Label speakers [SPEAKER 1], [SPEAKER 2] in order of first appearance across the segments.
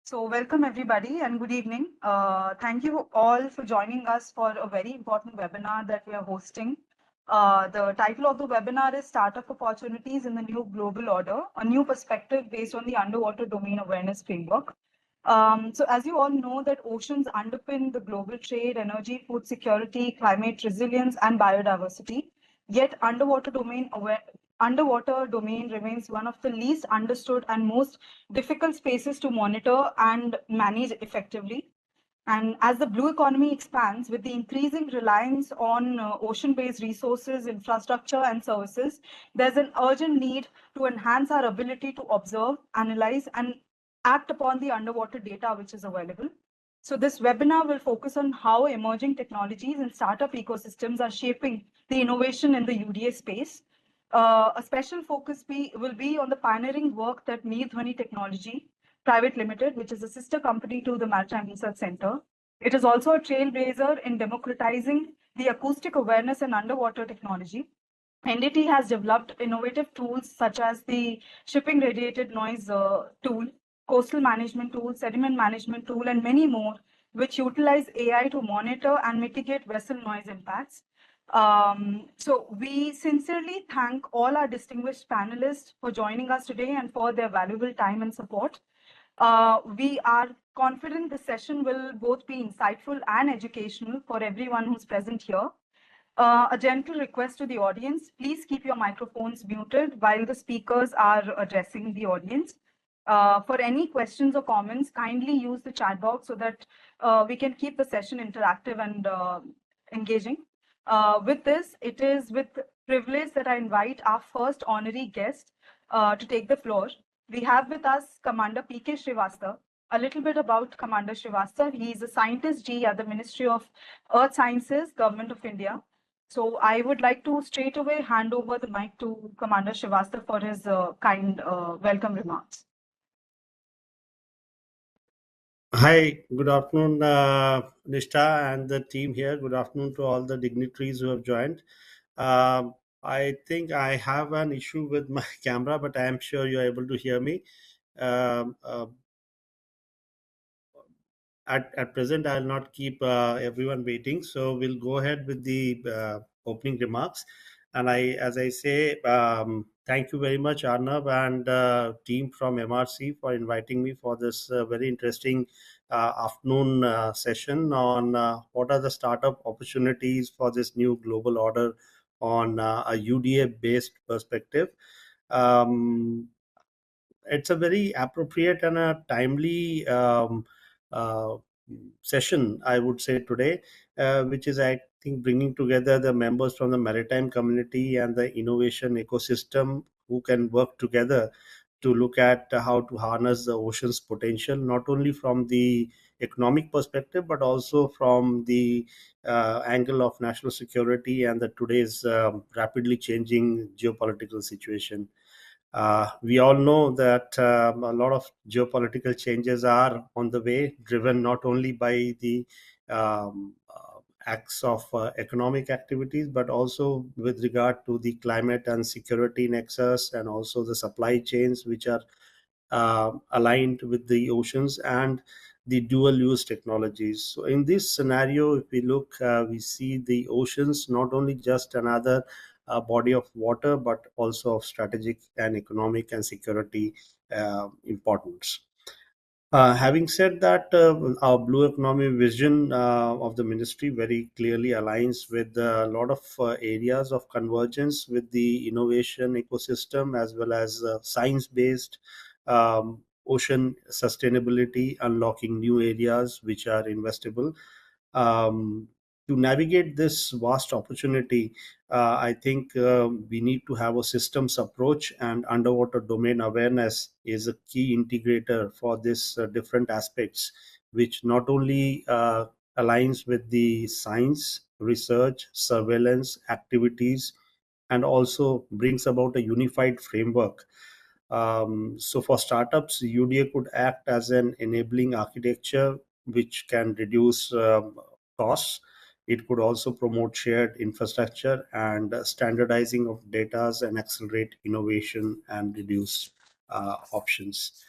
[SPEAKER 1] So welcome everybody and good evening. Thank you all for joining us for a very important webinar that we are hosting. The title of the webinar is Startup Opportunities in the New Global Order, a new perspective based on the underwater domain awareness framework. So as you all know that oceans underpin the global trade, energy, food security, climate resilience, and biodiversity. Yet underwater domain remains one of the least understood and most difficult spaces to monitor and manage effectively. And as the blue economy expands with the increasing reliance on ocean-based resources, infrastructure, and services, there's an urgent need to enhance our ability to observe, analyze, and act upon the underwater data which is available. So this webinar will focus on how emerging technologies and startup ecosystems are shaping the innovation in the UDA space. A special focus will be on the pioneering work that Dhwani Technology Private Limited, which is a sister company to the Maritime Research Center. It is also a trailblazer in democratizing the acoustic awareness and underwater technology. NDT has developed innovative tools such as the shipping radiated noise tool, coastal management tool, sediment management tool, and many more, which utilize AI to monitor and mitigate vessel noise impacts. So we sincerely thank all our distinguished panelists for joining us today and for their valuable time and support. We are confident the session will both be insightful and educational for everyone who's present here. A gentle request to the audience, please keep your microphones muted while the speakers are addressing the audience. For any questions or comments, kindly use the chat box so that we can keep the session interactive and engaging. With this, it is with privilege that I invite our first honorary guest to take the floor. We have with us Commander P.K. Srivastava. A little bit about Commander Srivastava. He is a scientist G at the Ministry of Earth Sciences, Government of India. So I would like to straight away hand over the mic to Commander Srivastava for his kind welcome remarks.
[SPEAKER 2] Hi, good afternoon, Nishta and the team here. Good afternoon to all the dignitaries who have joined. I think I have an issue with my camera, but I am sure you are able to hear me. Um, uh, at present, I'll not keep everyone waiting, so we'll go ahead with the opening remarks. And as I say, thank you very much, Arnav and team from MRC for inviting me for this very interesting afternoon session on what are the startup opportunities for this new global order on a UDA based perspective. Um, it's a very appropriate and a timely uh, session, I would say, today, which is, I think, bringing together the members from the maritime community and the innovation ecosystem who can work together to look at how to harness the ocean's potential, not only from the economic perspective, but also from the angle of national security and the today's rapidly changing geopolitical situation. We all know that a lot of geopolitical changes are on the way, driven not only by the acts of economic activities, but also with regard to the climate and security nexus, and also the supply chains which are aligned with the oceans and the dual use technologies. So, in this scenario, if we look, we see the oceans not only just another body of water, but also of strategic and economic and security importance. Having said that, our blue economy vision of the ministry very clearly aligns with a lot of areas of convergence with the innovation ecosystem, as well as science based ocean sustainability, unlocking new areas which are investable. Um, to navigate this vast opportunity, I think we need to have a systems approach, and underwater domain awareness is a key integrator for this different aspects, which not only aligns with the science, research, surveillance activities, and also brings about a unified framework. So, for startups, UDA could act as an enabling architecture which can reduce costs. It could also promote shared infrastructure and standardizing of data and accelerate innovation and reduce options.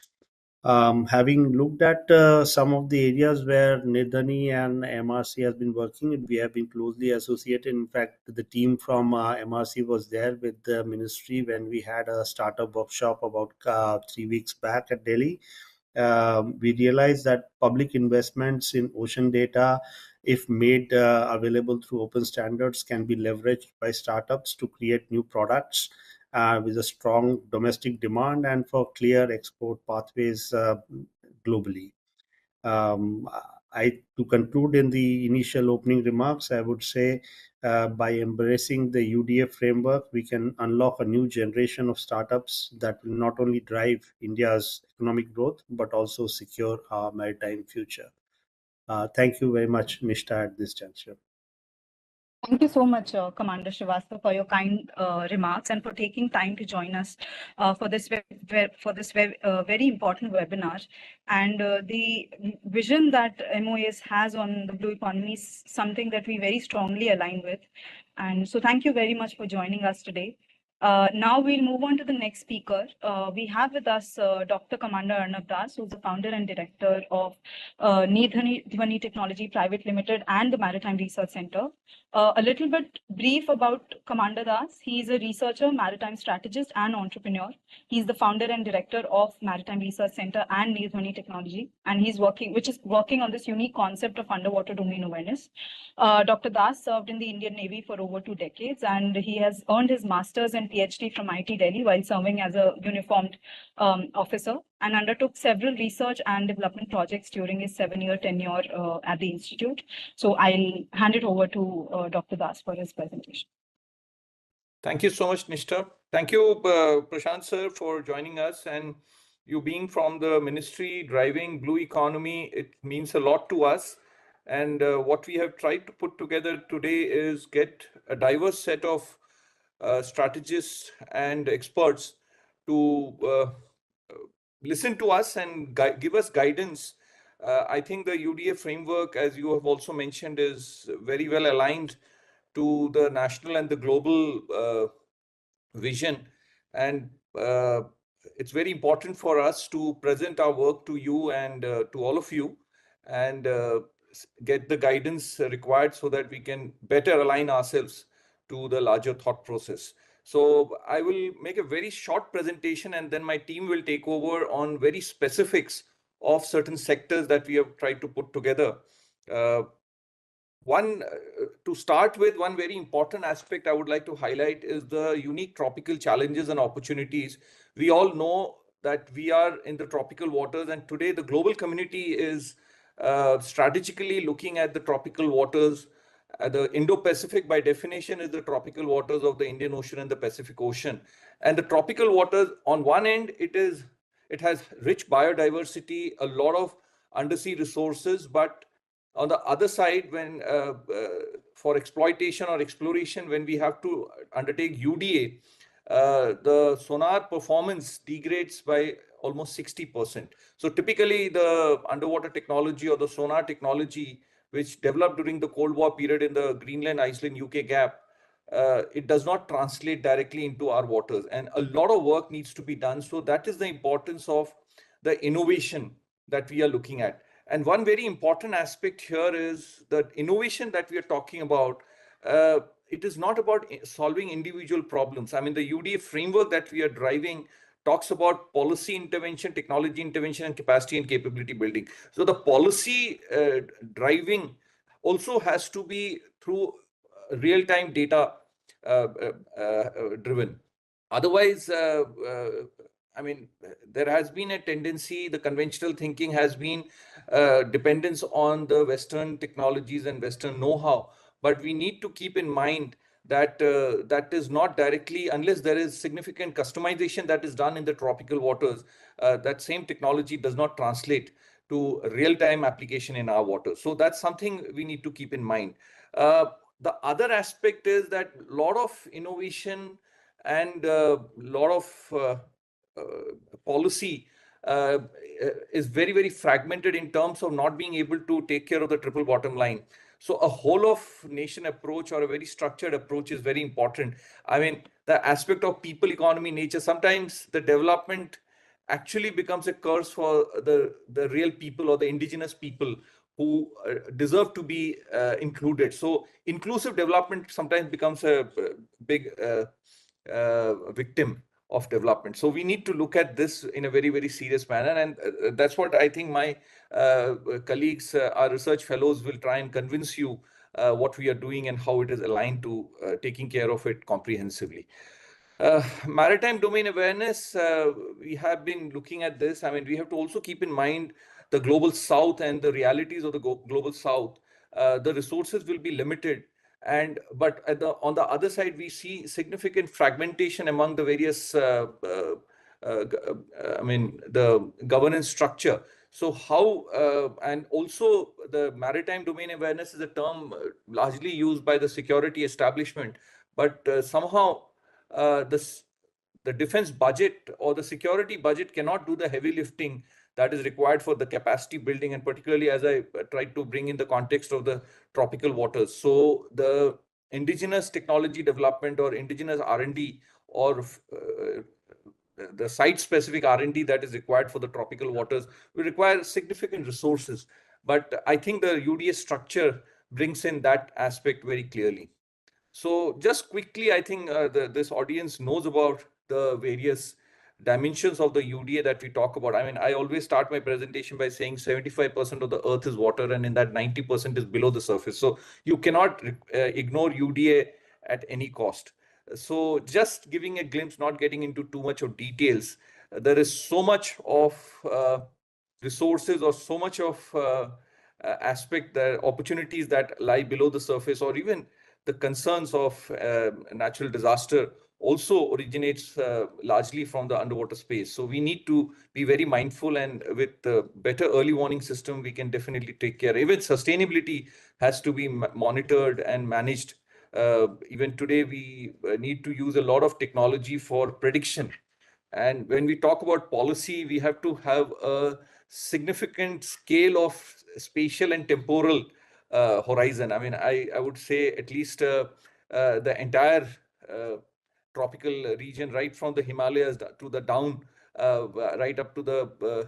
[SPEAKER 2] Having looked at some of the areas where Nirdhani and MRC has been working, we have been closely associated. In fact, the team from MRC was there with the ministry when we had a startup workshop about 3 weeks back at Delhi. We realized that public investments in ocean data, if made available through open standards, can be leveraged by startups to create new products with a strong domestic demand and for clear export pathways globally. Um, to conclude in the initial opening remarks, I would say by embracing the UDA framework, we can unlock a new generation of startups that will not only drive India's economic growth but also secure our maritime future. Thank you very much, Nishta, at this juncture.
[SPEAKER 1] Thank you so much, Commander Srivastava, for your kind remarks and for taking time to join us for this very important webinar. And the vision that MOAS has on the blue economy is something that we very strongly align with. And so thank you very much for joining us today. Now we'll move on to the next speaker. We have with us Dr. Commander Arnab Das, who's the founder and director of Needhani Technology Private Limited and the Maritime Research Center. A little bit brief about Commander Das. He is a researcher, maritime strategist, and entrepreneur. He's the founder and director of Maritime Research Center and Needhani Technology, and he's working on this unique concept of underwater domain awareness. Dr. Das served in the Indian Navy for over 2 decades, and he has earned his master's and PhD from IIT Delhi while serving as a uniformed officer, and undertook several research and development projects during his 7-year tenure at the institute. So I'll hand it over to Dr. Das for his presentation.
[SPEAKER 3] Thank you so much, Nishta. Thank you, Prashant sir, for joining us. And you being from the ministry driving blue economy, it means a lot to us. And what we have tried to put together today is get a diverse set of strategists and experts to listen to us and give us guidance. I think the UDA framework, as you have also mentioned, is very well aligned to the national and the global vision. And it's very important for us to present our work to you and to all of you and get the guidance required so that we can better align ourselves to the larger thought process. So I will make a very short presentation and then my team will take over on very specifics of certain sectors that we have tried to put together. To start with, one very important aspect I would like to highlight is the unique tropical challenges and opportunities. We all know that we are in the tropical waters, and today the global community is strategically looking at the tropical waters. The Indo-Pacific, by definition, is the tropical waters of the Indian Ocean and the Pacific Ocean. And the tropical waters, on one end, it has rich biodiversity, a lot of undersea resources, but on the other side, when for exploitation or exploration, when we have to undertake UDA, the sonar performance degrades by almost 60%. So typically the underwater technology or the sonar technology, which developed during the Cold War period in the Greenland, Iceland, UK gap, it does not translate directly into our waters. And a lot of work needs to be done. So that is the importance of the innovation that we are looking at. And one very important aspect here is that innovation that we are talking about, it is not about solving individual problems. I mean, the UDA framework that we are driving talks about policy intervention, technology intervention, and capacity and capability building. So the policy driving also has to be through real-time data driven. Otherwise, I mean, there has been a tendency, the conventional thinking has been dependence on the Western technologies and Western know-how. But we need to keep in mind that that is not directly, unless there is significant customization that is done in the tropical waters, that same technology does not translate to real-time application in our waters. So that's something we need to keep in mind. The other aspect is that a lot of innovation and a lot of policy is very, very fragmented in terms of not being able to take care of the triple bottom line. So a whole of nation approach or a very structured approach is very important. I mean, the aspect of people, economy, nature, sometimes the development actually becomes a curse for the real people or the indigenous people who deserve to be included. So inclusive development sometimes becomes a big victim of development. So we need to look at this in a very, very serious manner. And that's what I think my colleagues, our research fellows, will try and convince you what we are doing and how it is aligned to taking care of it comprehensively. Maritime domain awareness, we have been looking at this. I mean, we have to also keep in mind the global south and the realities of the global south. The resources will be limited. But on the other side, we see significant fragmentation among the various, the governance structure. So and also the maritime domain awareness is a term largely used by the security establishment, but somehow the defense budget or the security budget cannot do the heavy lifting that is required for the capacity building, and particularly as I tried to bring in the context of the tropical waters. So the indigenous technology development or indigenous R&D or the site-specific R&D that is required for the tropical waters will require significant resources. But I think the UDA structure brings in that aspect very clearly. So just quickly, I think this audience knows about the various dimensions of the UDA that we talk about. I mean, I always start my presentation by saying 75% of the earth is water, and in that 90% is below the surface. So you cannot ignore UDA at any cost. So just giving a glimpse, not getting into too much of details, there is so much of resources or so much of aspect, the opportunities that lie below the surface, or even the concerns of natural disaster also originates largely from the underwater space. So we need to be very mindful, and with the better early warning system, we can definitely take care. Even sustainability has to be monitored and managed. Even today, we need to use a lot of technology for prediction. And when we talk about policy, we have to have a significant scale of spatial and temporal horizon. I mean, I would say at least the entire tropical region, right from the Himalayas to the down, right up to the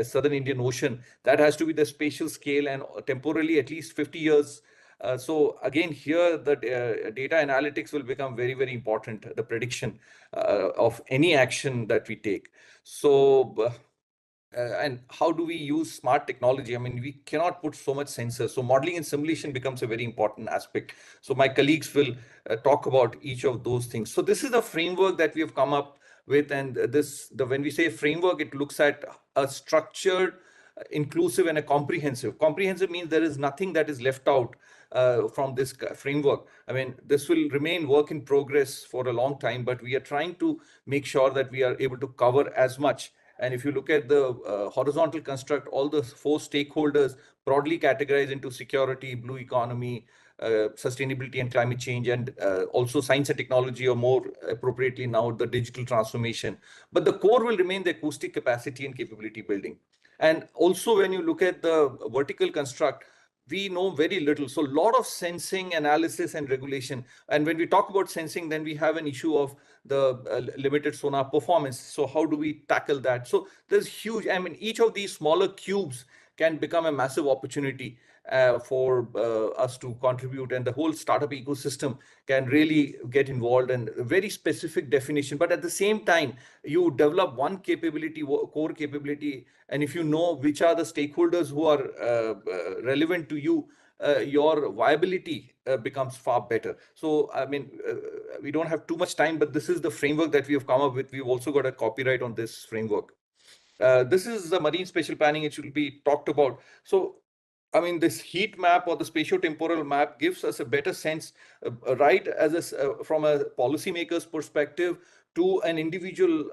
[SPEAKER 3] southern Indian Ocean, that has to be the spatial scale, and temporally at least 50 years. So again, here the data analytics will become very, very important, the prediction of any action that we take. So and how do we use smart technology? I mean, we cannot put so much sensors. So modeling and simulation becomes a very important aspect. So my colleagues will talk about each of those things. So this is the framework that we have come up with. And when we say framework, it looks at a structured, inclusive, and a comprehensive. Comprehensive means there is nothing that is left out from this framework. I mean, this will remain work in progress for a long time, but we are trying to make sure that we are able to cover as much. And if you look at the horizontal construct, all the 4 stakeholders broadly categorized into security, blue economy, sustainability and climate change, and also science and technology, or more appropriately now, the digital transformation. But the core will remain the acoustic capacity and capability building. And also when you look at the vertical construct, we know very little. So a lot of sensing, analysis, and regulation. And when we talk about sensing, then we have an issue of the limited sonar performance. So how do we tackle that? So there's huge, I mean, each of these smaller cubes can become a massive opportunity for us to contribute, and the whole startup ecosystem can really get involved, and very specific definition. But at the same time, you develop one capability, core capability, and if you know which are the stakeholders who are relevant to you, your viability becomes far better. So, I mean, we don't have too much time, but this is the framework that we have come up with. We've also got a copyright on this framework. This is the marine spatial planning. It should be talked about. So, I mean, this heat map or the spatio-temporal map gives us a better sense, right, from a policymaker's perspective to an individual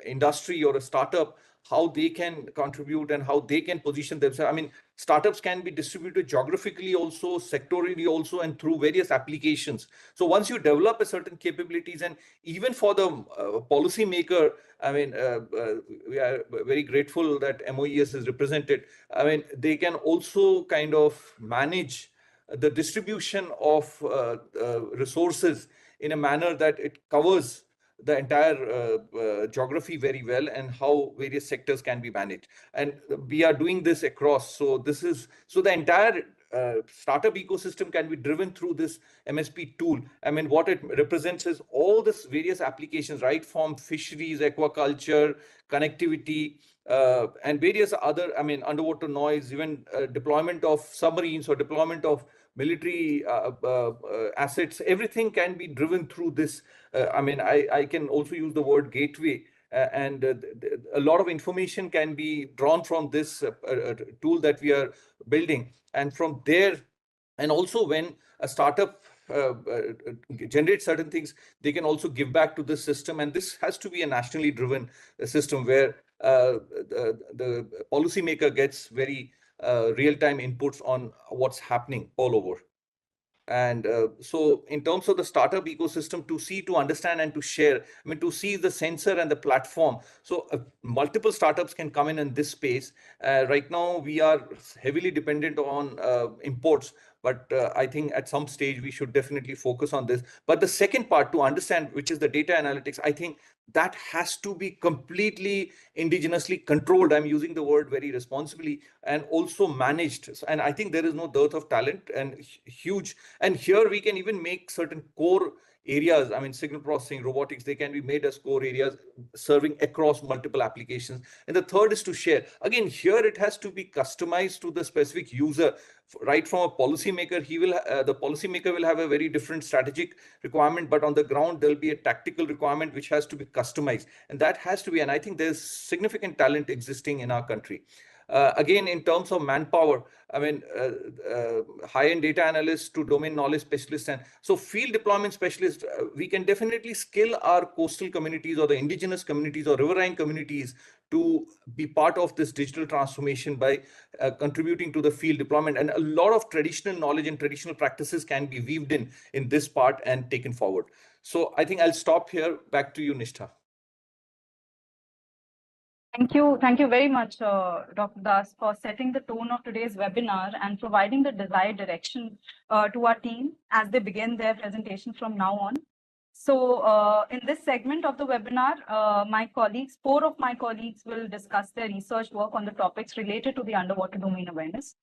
[SPEAKER 3] industry or a startup, how they can contribute and how they can position themselves. I mean, startups can be distributed geographically also, sectorally also, and through various applications. So once you develop a certain capabilities, and even for the policymaker, I mean, we are very grateful that MOES is represented. I mean, they can also kind of manage the distribution of resources in a manner that it covers the entire geography very well and how various sectors can be managed. And we are doing this across. So the entire startup ecosystem can be driven through this MSP tool. I mean, what it represents is all this various applications, right, from fisheries, aquaculture, connectivity, and various other, I mean, underwater noise, even deployment of submarines or deployment of military assets. Everything can be driven through this. I mean, I can also use the word gateway. And a lot of information can be drawn from this tool that we are building. And from there, and also when a startup generates certain things, they can also give back to the system. And this has to be a nationally driven system where the policymaker gets very real-time inputs on what's happening all over. And so in terms of the startup ecosystem, to see, to understand, and to share, I mean, to see the sensor and the platform. So multiple startups can come in this space. Right now, we are heavily dependent on imports, but I think at some stage we should definitely focus on this. But the second part to understand, which is the data analytics, I think that has to be completely indigenously controlled. I'm using the word very responsibly, and also managed. And I think there is no dearth of talent and huge. And here we can even make certain core areas. I mean, signal processing, robotics, they can be made as core areas serving across multiple applications. And the third is to share. Again, here it has to be customized to the specific user. Right from a policymaker, the policymaker will have a very different strategic requirement, but on the ground there'll be a tactical requirement which has to be customized, and that has to be. And I think there's significant talent existing in our country. Again, in terms of manpower, I mean, high-end data analysts to domain knowledge specialists, and so field deployment specialists, we can definitely skill our coastal communities or the indigenous communities or riverine communities to be part of this digital transformation by contributing to the field deployment. And a lot of traditional knowledge and traditional practices can be weaved in this part and taken forward. So I think I'll stop here. Back to you, Nishtha.
[SPEAKER 1] Thank you very much, Dr. Das, for setting the tone of today's webinar and providing the desired direction to our team as they begin their presentation from now on. So in this segment of the webinar, four of my colleagues will discuss their research work on the topics related to the underwater domain awareness.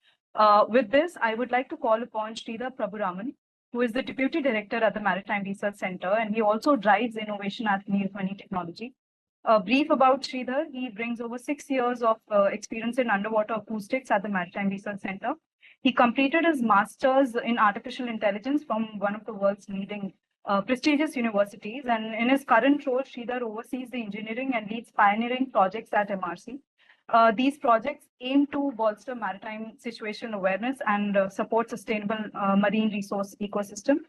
[SPEAKER 1] With this, I would like to call upon Sridhar Prabhuraman, who is the Deputy Director at the Maritime Research Center, and he also drives innovation at News Money Technology. A brief about Sridhar: he brings over 6 years of experience in underwater acoustics at the Maritime Research Center. He completed his master's in artificial intelligence from one of the world's leading prestigious universities. And in his current role, Sridhar oversees the engineering and leads pioneering projects at MRC. These projects aim to bolster maritime situation awareness and support sustainable marine resource ecosystem.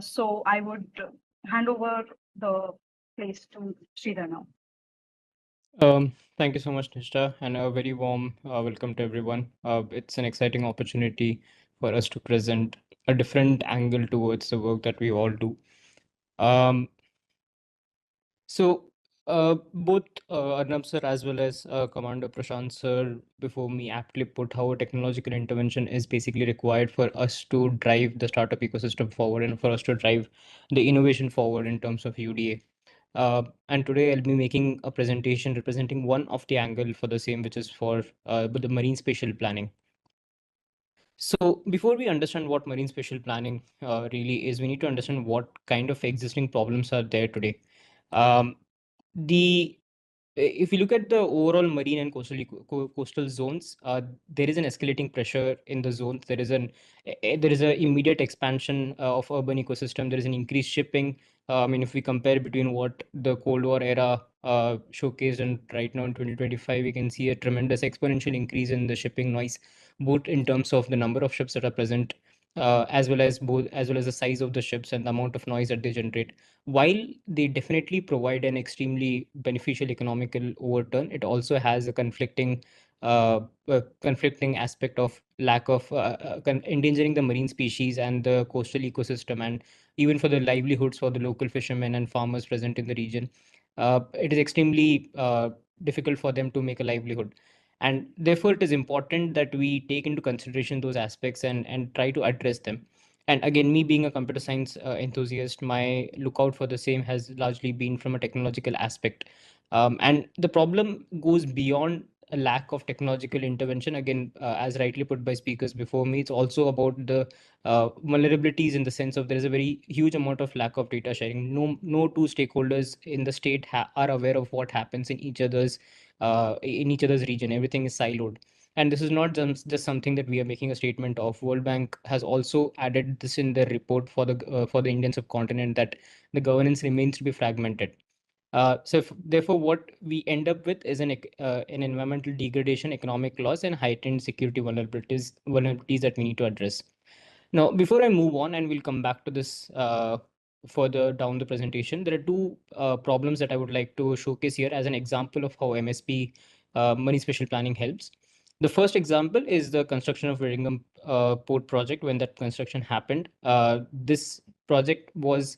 [SPEAKER 1] So I would hand over the place to Sridhar now.
[SPEAKER 4] Thank you so much, Nishtha, and a very warm welcome to everyone. It's an exciting opportunity for us to present a different angle towards the work that we all do. Both Arnab sir as well as Commander Prashant sir before me aptly put how a technological intervention is basically required for us to drive the startup ecosystem forward and for us to drive the innovation forward in terms of UDA. And today I'll be making a presentation representing one of the angle for the same, which is for the marine spatial planning. So before we understand what marine spatial planning really is, we need to understand what kind of existing problems are there today. If you look at the overall marine and coastal zones, there is an escalating pressure in the zones. There is an immediate expansion of urban ecosystem. There is an increased shipping. I mean, if we compare between what the Cold War era showcased and right now in 2025, we can see a tremendous exponential increase in the shipping noise, both in terms of the number of ships that are present, as well as the size of the ships and the amount of noise that they generate. While they definitely provide an extremely beneficial economical overturn, it also has a conflicting aspect of lack of endangering the marine species and the coastal ecosystem, and even for the livelihoods for the local fishermen and farmers present in the region. It is extremely difficult for them to make a livelihood. And therefore, it is important that we take into consideration those aspects and try to address them. And again, me being a computer science enthusiast, my lookout for the same has largely been from a technological aspect. And the problem goes beyond a lack of technological intervention. Again, as rightly put by speakers before me, it's also about the vulnerabilities, in the sense of there is a very huge amount of lack of data sharing. No two stakeholders in the state are aware of what happens in each other's region. Everything is siloed. And this is not just something that we are making a statement of. World Bank has also added this in their report for the Indian subcontinent, that the governance remains to be fragmented. Therefore, what we end up with is an environmental degradation, economic loss, and heightened security vulnerabilities that we need to address. Now, before I move on, and we'll come back to this further down the presentation, there are two problems that I would like to showcase here as an example of how MSP, money spatial planning, helps. The first example is the construction of Viringham port project. When that construction happened, this project was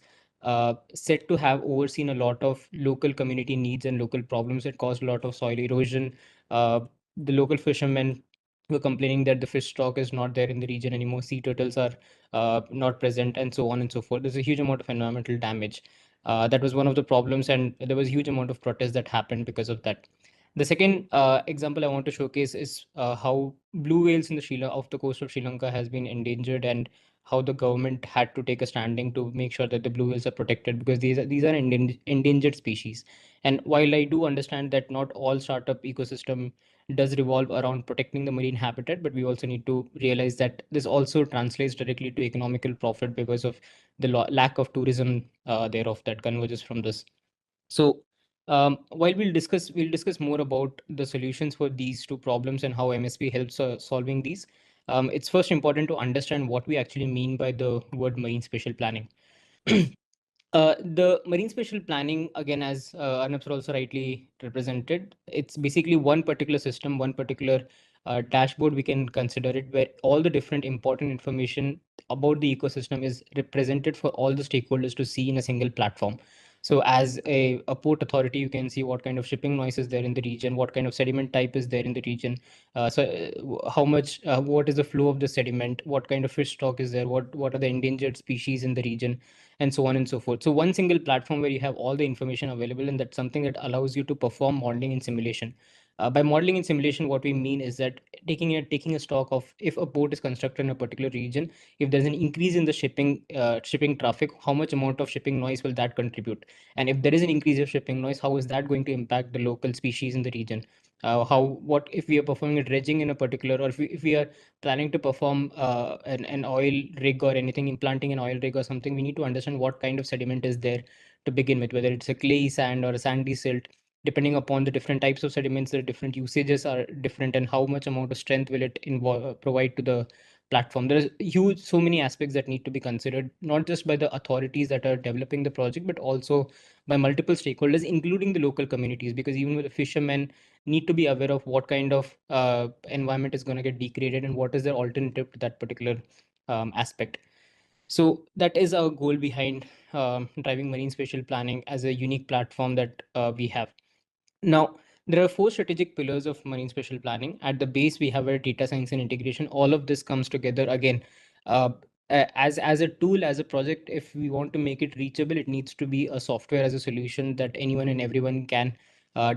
[SPEAKER 4] said to have overseen a lot of local community needs and local problems that caused a lot of soil erosion. The local fishermen were complaining that the fish stock is not there in the region anymore. Sea turtles are not present, and so on and so forth. There's a huge amount of environmental damage. That was one of the problems, and there was a huge amount of protest that happened because of that. The second example I want to showcase is how blue whales in off the coast of Sri Lanka has been endangered, and how the government had to take a standing to make sure that the blue whales are protected, because these are endangered species. And while I do understand that not all startup ecosystem does revolve around protecting the marine habitat, but we also need to realize that this also translates directly to economical profit because of the lack of tourism thereof that converges from this. So while we'll discuss more about the solutions for these two problems and how MSP helps solving these. It's first important to understand what we actually mean by the word marine spatial planning. The marine spatial planning, again, as Arnab sir also rightly represented, it's basically one particular system, one particular dashboard, we can consider it, where all the different important information about the ecosystem is represented for all the stakeholders to see in a single platform. So as a port authority, you can see what kind of shipping noise is there in the region, what kind of sediment type is there in the region, what is the flow of the sediment, what kind of fish stock is there, what are the endangered species in the region, and so on and so forth. So one single platform where you have all the information available, and that's something that allows you to perform modeling and simulation. By modeling and simulation, what we mean is that taking a stock of, if a port is constructed in a particular region, if there's an increase in the shipping traffic, how much amount of shipping noise will that contribute? And if there is an increase of shipping noise, how is that going to impact the local species in the region? What if we are performing a dredging in a particular, or if we are planning to perform an oil rig or anything, implanting an oil rig or something, we need to understand what kind of sediment is there to begin with, whether it's a clay sand or a sandy silt. Depending upon the different types of sediments, the different usages are different, and how much amount of strength will it provide to the platform. There's so many aspects that need to be considered, not just by the authorities that are developing the project, but also by multiple stakeholders, including the local communities, because even with the fishermen need to be aware of what kind of environment is going to get degraded and what is their alternative to that particular aspect. So that is our goal behind driving marine spatial planning as a unique platform that we have. Now, there are four strategic pillars of marine spatial planning. At the base, we have our data science and integration. All of this comes together again uh, as a tool, as a project. If we want to make it reachable, it needs to be a software as a solution that anyone and everyone can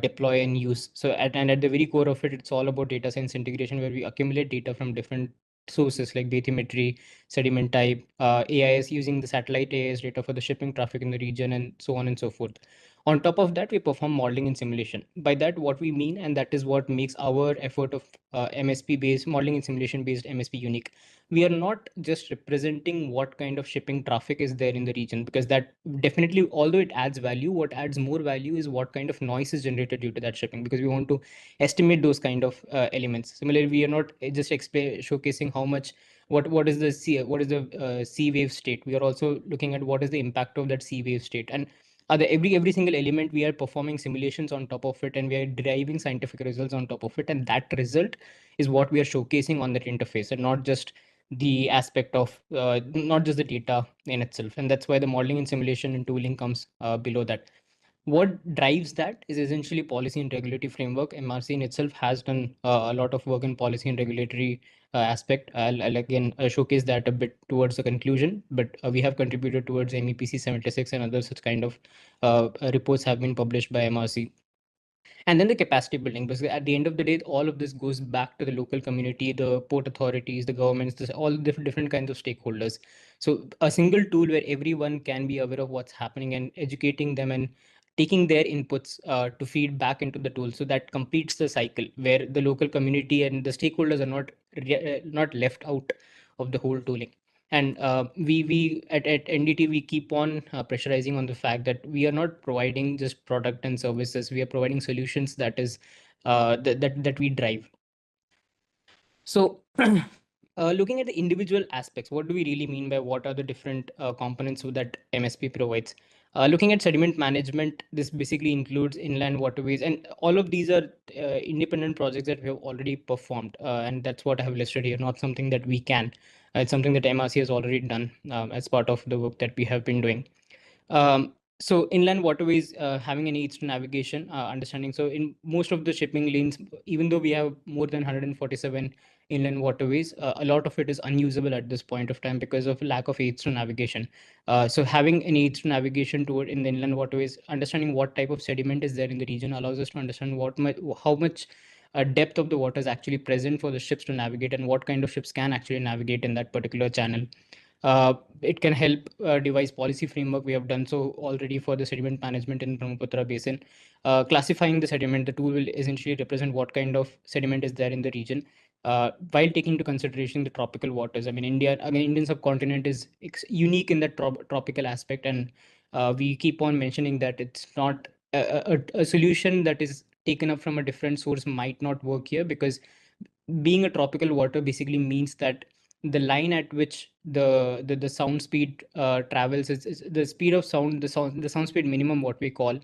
[SPEAKER 4] deploy and use. And at the very core of it, it's all about data science integration, where we accumulate data from different sources like bathymetry, sediment type, AIS, using the satellite AIS data for the shipping traffic in the region, and so on and so forth. On top of that, we perform modeling and simulation. By that, what we mean, and that is what makes our effort of MSP-based, modeling and simulation-based MSP unique. We are not just representing what kind of shipping traffic is there in the region, because that definitely, although it adds value, what adds more value is what kind of noise is generated due to that shipping, because we want to estimate those kind of elements. Similarly, we are not just showcasing how much, what is the sea wave state. We are also looking at what is the impact of that sea wave state, and every single element, we are performing simulations on top of it, and we are deriving scientific results on top of it, and that result is what we are showcasing on that interface, and not just the aspect of not just the data in itself. And that's why the modeling and simulation and tooling comes below that. What drives that is essentially policy and regulatory framework. MRC in itself has done a lot of work in policy and regulatory aspect. I'll again showcase that a bit towards the conclusion, but we have contributed towards MEPC 76 and other such kind of reports have been published by MRC. And then the capacity building, because at the end of the day, all of this goes back to the local community, the port authorities, the governments, all different kinds of stakeholders. So a single tool where everyone can be aware of what's happening and educating them and taking their inputs to feed back into the tool, so that completes the cycle where the local community and the stakeholders are not left out of the whole tooling. And we at NDT, we keep on pressurizing on the fact that we are not providing just product and services. We are providing solutions that is that we drive. So looking at the individual aspects, what do we really mean by what are the different components that MSP provides? Looking at sediment management, this basically includes inland waterways, and all of these are independent projects that we have already performed, and that's what I have listed here, not something that we can. It's something that MRC has already done as part of the work that we have been doing. So inland waterways, having an aids to navigation, understanding. So in most of the shipping lanes, even though we have more than 147 inland waterways, a lot of it is unusable at this point of time because of lack of aids to navigation. So having an aids to navigation toward in the inland waterways, understanding what type of sediment is there in the region allows us to understand how much depth of the water is actually present for the ships to navigate and what kind of ships can actually navigate in that particular channel. It can help devise policy framework. We have done so already for the sediment management in Brahmaputra Basin. Classifying the sediment, the tool will essentially represent what kind of sediment is there in the region, while taking into consideration the tropical waters. I mean, Indian subcontinent is unique in that tropical aspect, and we keep on mentioning that it's not a solution that is taken up from a different source might not work here, because being a tropical water basically means that the line at which the sound speed travels is the speed of sound, the sound speed minimum, what we call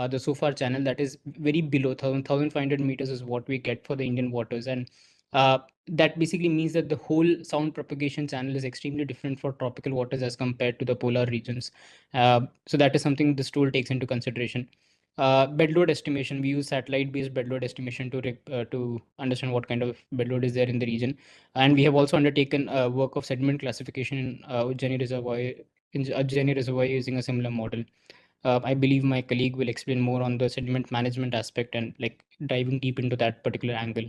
[SPEAKER 4] the SOFAR channel, that is very below 1500 meters is what we get for the Indian waters. And uh, that basically means that the whole sound propagation channel is extremely different for tropical waters as compared to the polar regions. So that is something this tool takes into consideration. Bed load estimation, we use satellite based bed load estimation to understand what kind of bed load is there in the region. And we have also undertaken work of sediment classification in Ujjaini reservoir using a similar model. I believe my colleague will explain more on the sediment management aspect and like diving deep into that particular angle.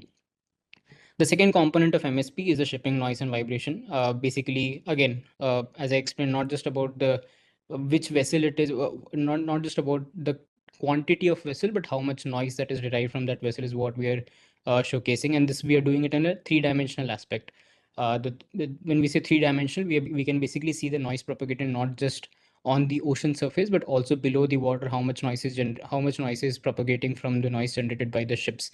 [SPEAKER 4] The second component of MSP is the shipping noise and vibration. Basically, again, as I explained, not just about the which vessel it is, not just about the quantity of vessel, but how much noise that is derived from that vessel is what we are showcasing. And this we are doing it in a three-dimensional aspect. When we say three-dimensional, we can basically see the noise propagating not just on the ocean surface, but also below the water, how much noise is propagating from the noise generated by the ships.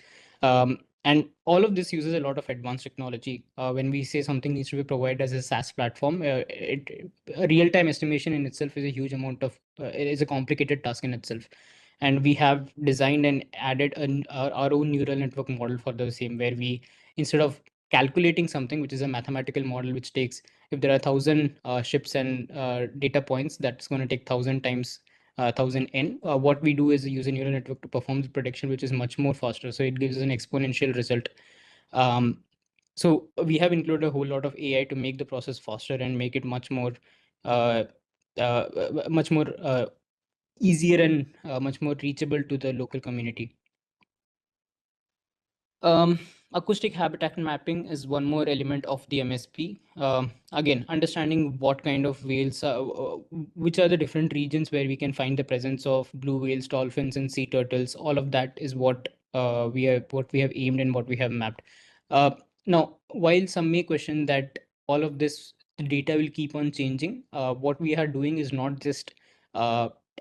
[SPEAKER 4] And all of this uses a lot of advanced technology. When we say something needs to be provided as a SaaS platform, a real-time estimation in itself is a huge amount of, it is a complicated task in itself. And we have designed and added our own neural network model for the same, where we, instead of calculating something, which is a mathematical model, which takes, if there are 1,000 ships and data points, that's going to take 1,000 times 1000n. What we do is use a neural network to perform the prediction, which is much more faster. So it gives us an exponential result. So we have included a whole lot of AI to make the process faster and make it much more uh, much more easier and much more reachable to the local community. Acoustic habitat mapping is one more element of the MSP. Again, understanding what kind of whales, which are the different regions where we can find the presence of blue whales, dolphins, and sea turtles. All of that is what we have aimed and what we have mapped. Now, while some may question that all of this data will keep on changing, what we are doing is not just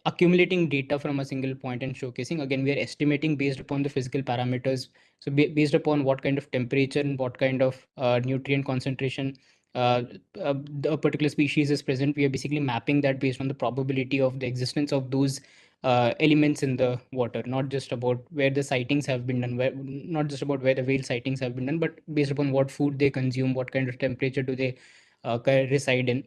[SPEAKER 4] accumulating data from a single point and showcasing. Again, we are estimating based upon the physical parameters. So based upon what kind of temperature and what kind of nutrient concentration a particular species is present, we are basically mapping that based on the probability of the existence of those elements in the water, not just about where the sightings have been done, not just about where the whale sightings have been done, but based upon what food they consume, what kind of temperature do they reside in.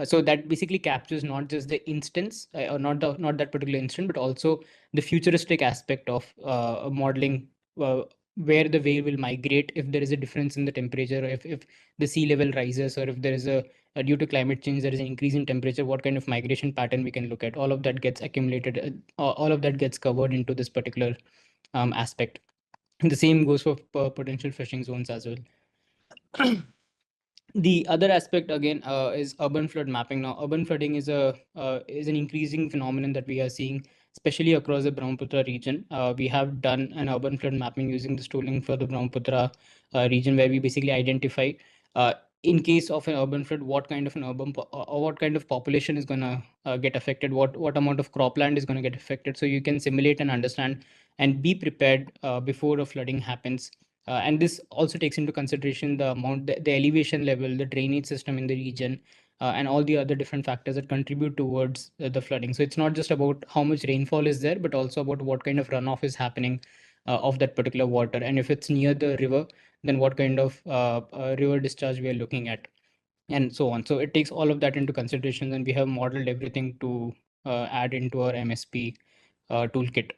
[SPEAKER 4] So that basically captures not just the instance or not that particular instant, but also the futuristic aspect of modeling where the whale will migrate if there is a difference in the temperature, or if the sea level rises, or if there is a due to climate change there is an increase in temperature, what kind of migration pattern we can look at. All of that gets accumulated, all of that gets covered into this particular aspect. And the same goes for potential fishing zones as well. The other aspect again is urban flood mapping. Now, urban flooding is an increasing phenomenon that we are seeing, especially across the Brahmaputra region. We have done an urban flood mapping using this tooling for the Brahmaputra region, where we basically identify, in case of an urban flood, what kind of an or what kind of population is going to get affected, what amount of cropland is going to get affected. So you can simulate and understand and be prepared before a flooding happens. And this also takes into consideration the amount, the elevation level, the drainage system in the region, and all the other different factors that contribute towards the flooding. So it's not just about how much rainfall is there, but also about what kind of runoff is happening of that particular water. And if it's near the river, then what kind of river discharge we are looking at, and so on. So it takes all of that into consideration, and we have modeled everything to add into our MSP toolkit.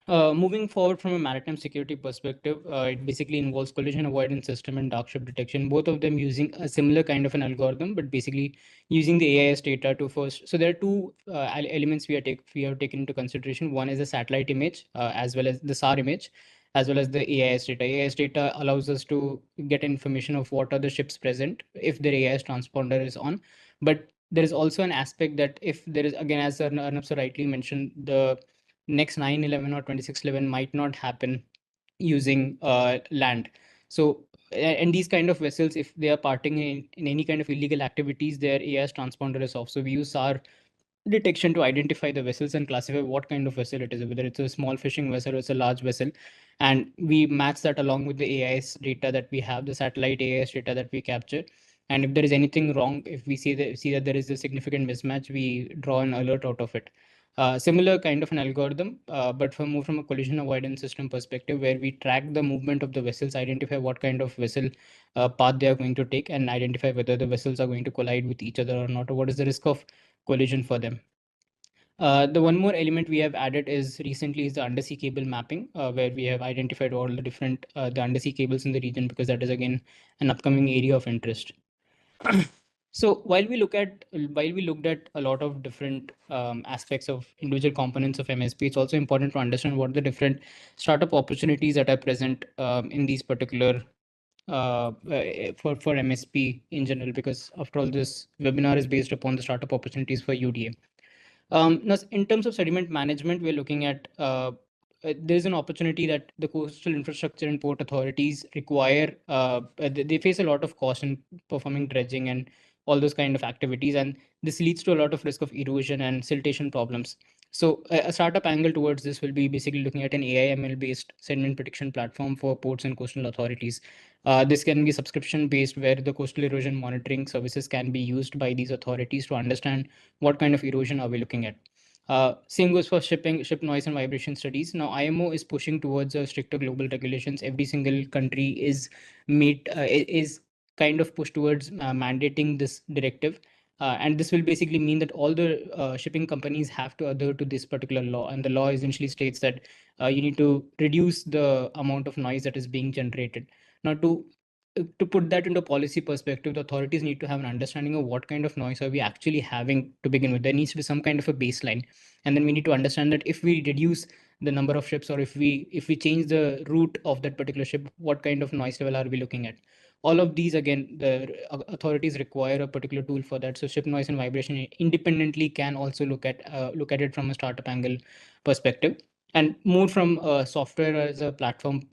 [SPEAKER 4] Moving forward from a maritime security perspective, it basically involves collision avoidance system and dark ship detection, both of them using a similar kind of an algorithm, but basically using the AIS data to first. So there are two elements we have taken into consideration. One is a satellite image, as well as the SAR image, as well as the AIS data. AIS data allows us to get information of what are the ships present if their AIS transponder is on. But there is also an aspect that if there is, again, as Arnab so rightly mentioned, the next 9/11 or 26/11 might not happen using land. So, and these kind of vessels, if they are parting in any kind of illegal activities, their AIS transponder is off. So we use our detection to identify the vessels and classify what kind of vessel it is, whether it's a small fishing vessel or it's a large vessel. And we match that along with the AIS data that we have, the satellite AIS data that we capture. And if there is anything wrong, if we see that there is a significant mismatch, we draw an alert out of it. Similar kind of an algorithm, but more from a collision avoidance system perspective, where we track the movement of the vessels, identify what kind of vessel path they are going to take, and identify whether the vessels are going to collide with each other or not, or what is the risk of collision for them. The one more element we have added is recently is the undersea cable mapping, where we have identified all the different the undersea cables in the region, because that is again an upcoming area of interest. So while we looked at a lot of different aspects of individual components of MSP, it's also important to understand what are the different startup opportunities that are present in these particular for MSP in general, because after all, this webinar is based upon the startup opportunities for UDA. Now, in terms of sediment management, we're looking at there's an opportunity that the coastal infrastructure and port authorities require. They face a lot of cost in performing dredging and all those kind of activities, and this leads to a lot of risk of erosion and siltation problems. So a startup angle towards this will be basically looking at an AI/ML based sediment prediction platform for ports and coastal authorities. This can be subscription based, where the coastal erosion monitoring services can be used by these authorities to understand what kind of erosion are we looking at. Same goes for ship noise and vibration studies. Now, IMO is pushing towards stricter global regulations. Every single country is kind of pushed towards mandating this directive. And this will basically mean that all the shipping companies have to adhere to this particular law. And the law essentially states that you need to reduce the amount of noise that is being generated. Now, to put that into policy perspective, the authorities need to have an understanding of what kind of noise are we actually having to begin with. There needs to be some kind of a baseline, and then we need to understand that if we reduce the number of ships, or if we change the route of that particular ship, what kind of noise level are we looking at. All of these, again, the authorities require a particular tool for that. So ship noise and vibration independently can also look at it from a startup angle perspective. And more from software as a platform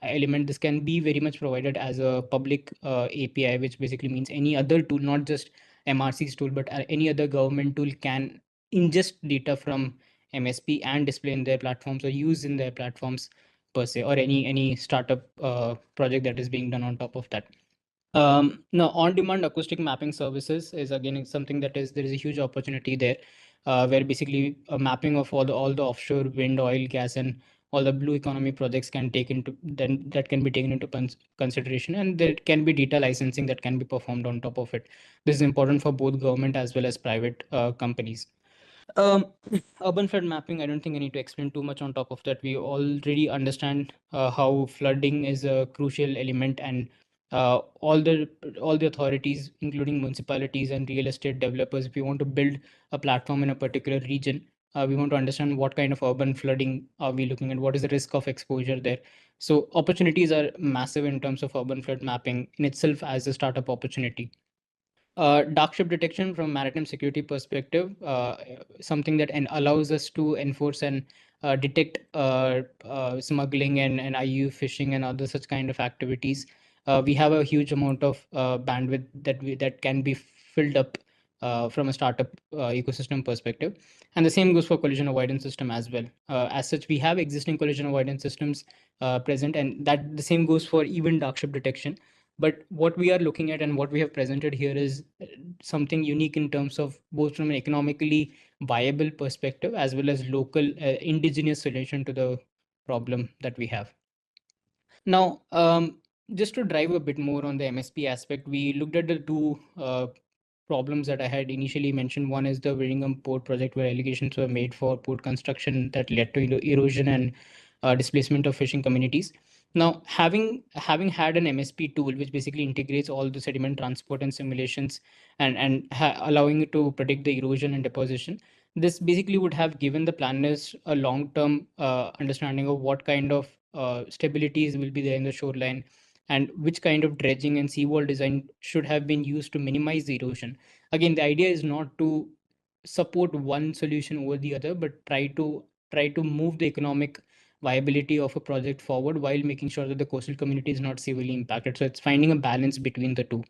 [SPEAKER 4] element, this can be very much provided as a public API, which basically means any other tool, not just MRC's tool, but any other government tool can ingest data from MSP and display in their platforms or use in their platforms per se, or any startup project that is being done on top of that. Now, on-demand acoustic mapping services is again something there is a huge opportunity there, where basically a mapping of all the offshore wind, oil, gas, and all the blue economy projects can take into that can be taken into consideration, and there can be data licensing that can be performed on top of it. This is important for both government as well as private companies. Um, Urban flood mapping, I don't think I need to explain too much on top of that. We already understand how flooding is a crucial element, and all the authorities, including municipalities and real estate developers, if we want to build a platform in a particular region, we want to understand what kind of urban flooding are we looking at, what is the risk of exposure there. So opportunities are massive in terms of urban flood mapping in itself as a startup opportunity. Dark ship detection from maritime security perspective, something that allows us to enforce and detect smuggling and IU fishing and other such kind of activities. We have a huge amount of bandwidth that can be filled up from a startup ecosystem perspective. And the same goes for collision avoidance system as well. As such, we have existing collision avoidance systems present, and that the same goes for even dark ship detection. But what we are looking at and what we have presented here is something unique in terms of both from an economically viable perspective as well as local indigenous solution to the problem that we have. Now, just to drive a bit more on the MSP aspect, we looked at the two problems that I had initially mentioned. One is the Willingham Port project, where allegations were made for port construction that led to erosion and displacement of fishing communities. Now, having had an MSP tool, which basically integrates all the sediment transport and simulations and allowing it to predict the erosion and deposition, this basically would have given the planners a long-term understanding of what kind of stabilities will be there in the shoreline, and which kind of dredging and seawall design should have been used to minimize the erosion. Again, the idea is not to support one solution over the other, but try to move the economic viability of a project forward while making sure that the coastal community is not severely impacted. So it's finding a balance between the two.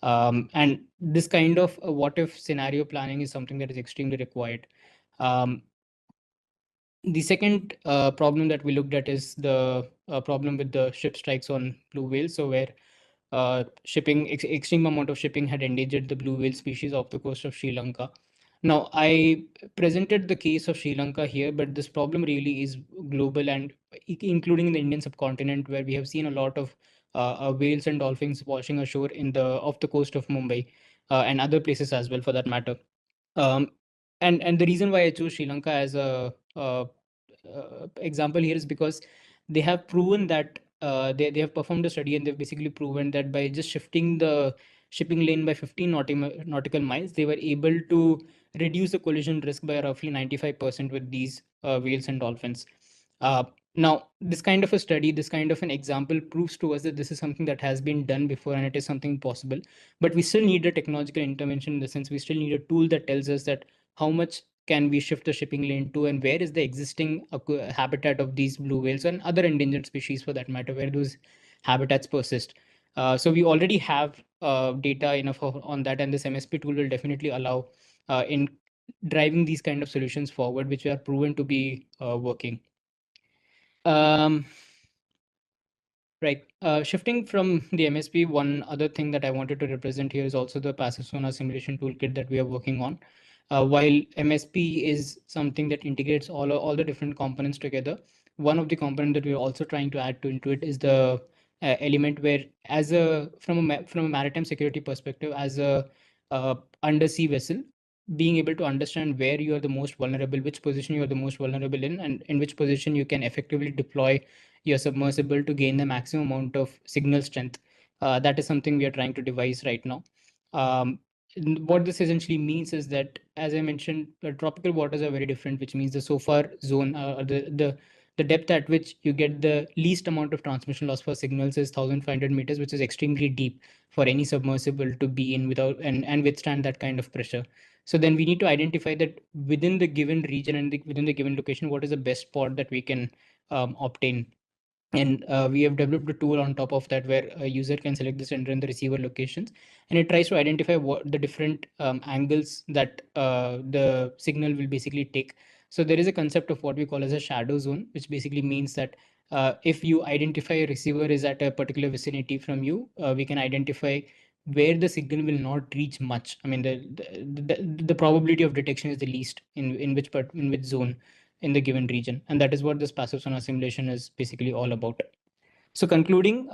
[SPEAKER 4] And this kind of what if scenario planning is something that is extremely required. Um, the second problem that we looked at is the problem with the ship strikes on blue whales. So where extreme amount of shipping had endangered the blue whale species off the coast of Sri Lanka. Now, I presented the case of Sri Lanka here, but this problem really is global, and including in the Indian subcontinent, where we have seen a lot of whales and dolphins washing ashore off the coast of Mumbai and other places as well, for that matter. Um, and the reason why I chose Sri Lanka as a example here is because they have proven that they have performed a study, and they've basically proven that by just shifting the shipping lane by 15 nautical miles, they were able to reduce the collision risk by roughly 95% with these whales and dolphins. Uh, Now, this kind of a study, this kind of an example proves to us that this is something that has been done before and it is something possible. But we still need a technological intervention, in the sense we still need a tool that tells us that how much can we shift the shipping lane to, and where is the existing habitat of these blue whales and other endangered species for that matter, where those habitats persist. So we already have data enough on that, and this MSP tool will definitely allow in driving these kind of solutions forward, which are proven to be working. Um, Right. Shifting from the MSP, one other thing that I wanted to represent here is also the passive sonar simulation toolkit that we are working on. While MSP is something that integrates all the different components together, one of the components that we're also trying to add into it is the element where, from a maritime security perspective, as a undersea vessel, being able to understand where you are the most vulnerable, which position you are the most vulnerable in, and in which position you can effectively deploy your submersible to gain the maximum amount of signal strength. That is something we are trying to devise right now. What this essentially means is that, as I mentioned, tropical waters are very different, which means the SOFAR zone, the depth at which you get the least amount of transmission loss for signals is 1,500 meters, which is extremely deep for any submersible to be in without and withstand that kind of pressure. So then we need to identify that within the given region and within the given location, what is the best spot that we can obtain. And we have developed a tool on top of that, where a user can select the sender and the receiver locations, and it tries to identify what the different angles that the signal will basically take. So there is a concept of what we call as a shadow zone, which basically means that if you identify a receiver is at a particular vicinity from you, we can identify where the signal will not reach much. I mean, the probability of detection is the least in which zone in the given region. And that is what this passive sonar simulation is basically all about. So concluding,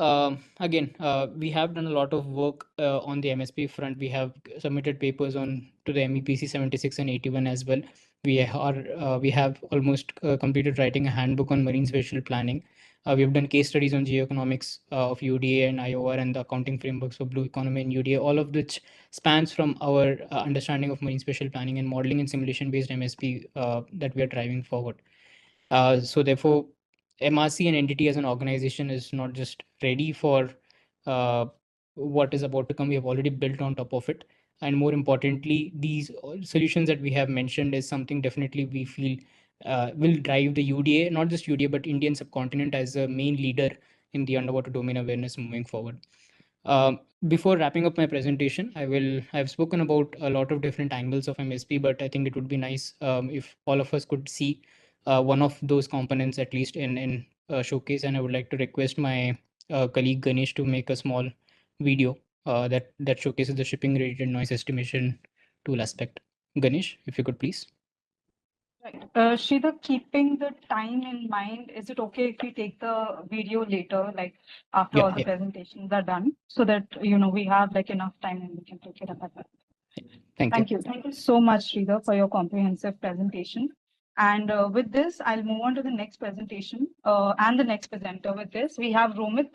[SPEAKER 4] again, we have done a lot of work on the MSP front. We have submitted papers on to the MEPC 76 and 81 as well. We have almost completed writing a handbook on marine spatial planning. We have done case studies on geoeconomics of UDA and IOR and the accounting frameworks for blue economy and UDA, all of which spans from our understanding of marine spatial planning and modeling and simulation based MSP that we are driving forward. So therefore, MRC and entity as an organization is not just ready for what is about to come. We have already built on top of it. And more importantly, these solutions that we have mentioned is something definitely we feel will drive the UDA, not just UDA, but Indian subcontinent as a main leader in the underwater domain awareness moving forward. Before wrapping up my presentation, I've spoken about a lot of different angles of MSP, but I think it would be nice if all of us could see one of those components at least in showcase. And I would like to request my colleague Ganesh to make a small video that showcases the shipping related noise estimation tool aspect. Ganesh, if you could please.
[SPEAKER 1] Right. Sridhar, keeping the time in mind, is it okay if we take the video later, like after all the presentations are done, so that we have like enough time and we can take it up at that?
[SPEAKER 4] Thank you.
[SPEAKER 1] Thank you so much, Sridhar, for your comprehensive presentation. And with this, I'll move on to the next presentation and the next presenter. With this, we have Romit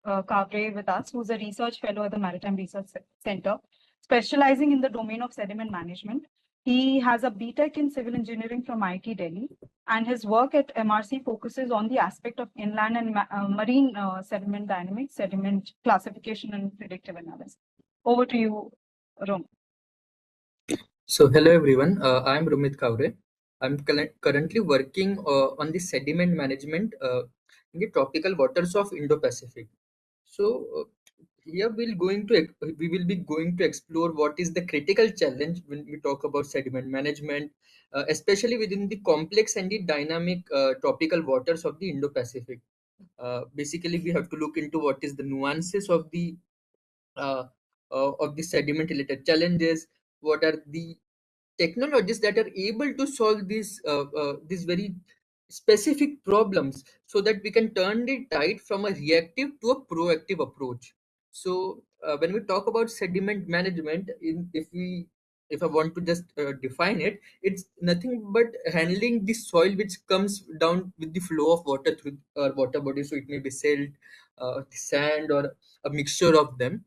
[SPEAKER 1] Kavre with us, who's a research fellow at the Maritime Research Center, specializing in the domain of sediment management. He has a BTech in civil engineering from IIT Delhi, and his work at MRC focuses on the aspect of inland and marine sediment dynamics, sediment classification, and predictive analysis. Over to you, Romit.
[SPEAKER 5] So hello everyone, I'm Romit Kavre. I'm currently working on the sediment management in the tropical waters of Indo-Pacific. So here we will be going to explore what is the critical challenge when we talk about sediment management, especially within the complex and the dynamic tropical waters of the Indo-Pacific. Basically, we have to look into what is the nuances uh, of the sediment related challenges, what are the technologies that are able to solve these very specific problems, so that we can turn the tide from a reactive to a proactive approach. So when we talk about sediment management, if I want to just define it, it's nothing but handling the soil which comes down with the flow of water through our water body. So it may be silt, sand, or a mixture of them.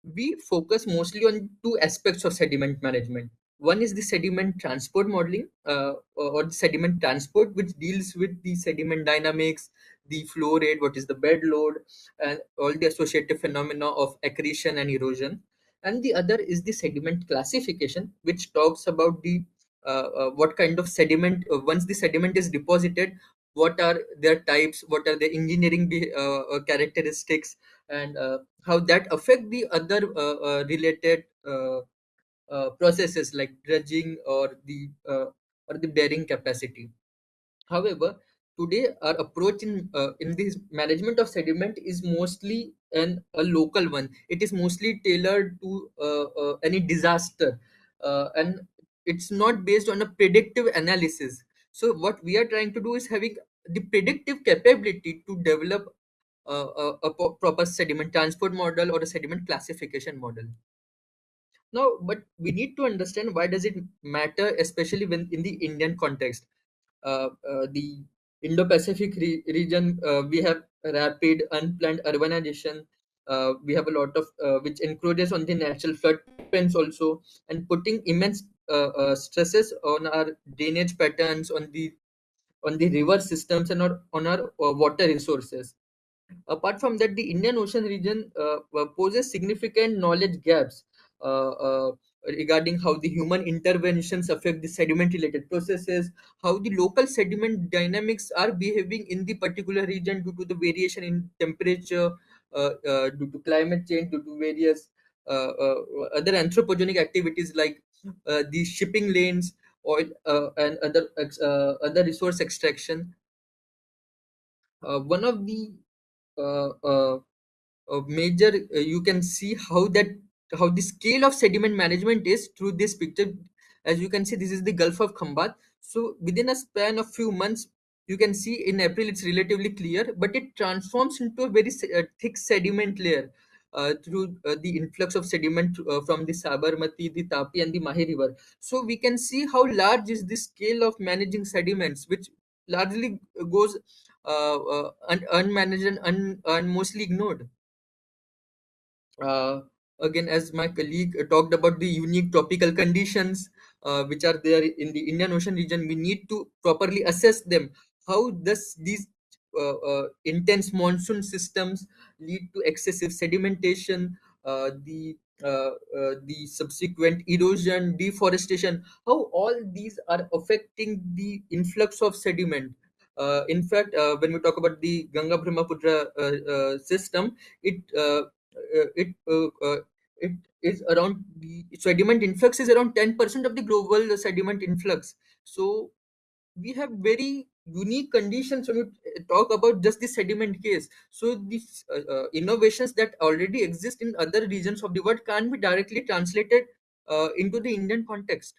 [SPEAKER 5] We focus mostly on two aspects of sediment management. One is the sediment transport modeling, or the sediment transport, which deals with the sediment dynamics, the flow rate, what is the bed load, and all the associated phenomena of accretion and erosion. And the other is the sediment classification, which talks about the what kind of sediment, once the sediment is deposited, what are their types, what are the engineering characteristics, and how that affect the other related processes like dredging or the bearing capacity. However, today our approach in this management of sediment is mostly a local one. It is mostly tailored to any disaster, and it's not based on a predictive analysis. So what we are trying to do is having the predictive capability to develop proper sediment transport model or a sediment classification model. Now, but we need to understand why does it matter, especially when in the Indian context. The Indo-Pacific region, we have rapid unplanned urbanization. We have a lot of which encroaches on the natural flood plains also, and putting immense stresses on our drainage patterns, on the river systems, and on our water resources. Apart from that, the Indian Ocean region poses significant knowledge gaps regarding how the human interventions affect the sediment related processes, how the local sediment dynamics are behaving in the particular region due to the variation in temperature, due to climate change, due to various other anthropogenic activities like the shipping lanes, oil, and other resource extraction. One of the uh, uh, major, you can see how the scale of sediment management is through this picture. As you can see, this is the Gulf of Khambat. So within a span of few months, you can see in April it's relatively clear, but it transforms into a very thick sediment layer through the influx of sediment from the Sabarmati, the Tapi, and the Mahi river. So we can see how large is the scale of managing sediments, which largely goes unmanaged and and mostly ignored. Uh, Again, as my colleague talked about the unique tropical conditions which are there in the Indian Ocean region, we need to properly assess them. How does these intense monsoon systems lead to excessive sedimentation, the subsequent erosion, deforestation? How all these are affecting the influx of sediment? In fact, when we talk about the Ganga Brahmaputra system, it it is around the sediment influx is around 10% of the global sediment influx. So we have very unique conditions when we talk about just the sediment case. So these innovations that already exist in other regions of the world can't be directly translated into the Indian context.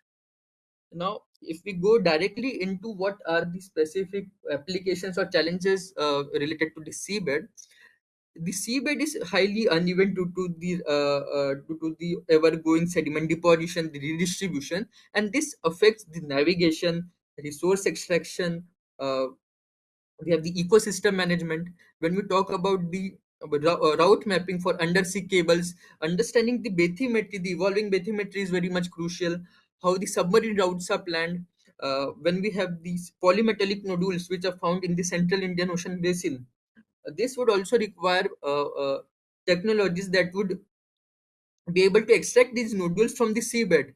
[SPEAKER 5] Now, if we go directly into what are the specific applications or challenges related to the seabed is highly uneven due to the ever-going sediment deposition, the redistribution, and this affects the navigation, resource extraction. Uh, we have the ecosystem management. When we talk about the route mapping for undersea cables, understanding the bathymetry, the evolving bathymetry is very much crucial. How the submarine routes are planned. When we have these polymetallic nodules which are found in the central Indian Ocean basin, this would also require technologies that would be able to extract these nodules from the seabed.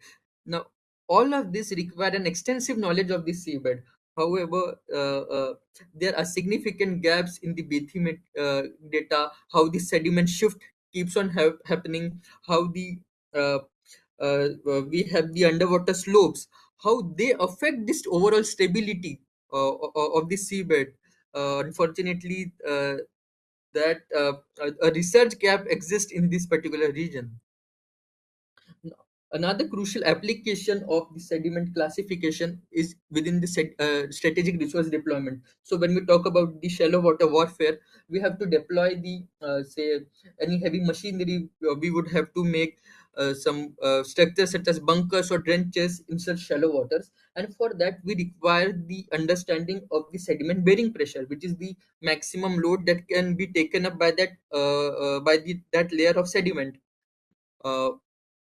[SPEAKER 5] Now, all of this require an extensive knowledge of the seabed. However, there are significant gaps in the bathymet data, how the sediment shift keeps on happening, how the we have the underwater slopes, how they affect this overall stability of the seabed. Unfortunately, that a research gap exists in this particular region. Another crucial application of the sediment classification is within the strategic resource deployment. So when we talk about the shallow water warfare, we have to deploy the say any heavy machinery. We would have to make some structures such as bunkers or trenches in such shallow waters, and for that we require the understanding of the sediment bearing pressure, which is the maximum load that can be taken up by that layer of sediment. Uh,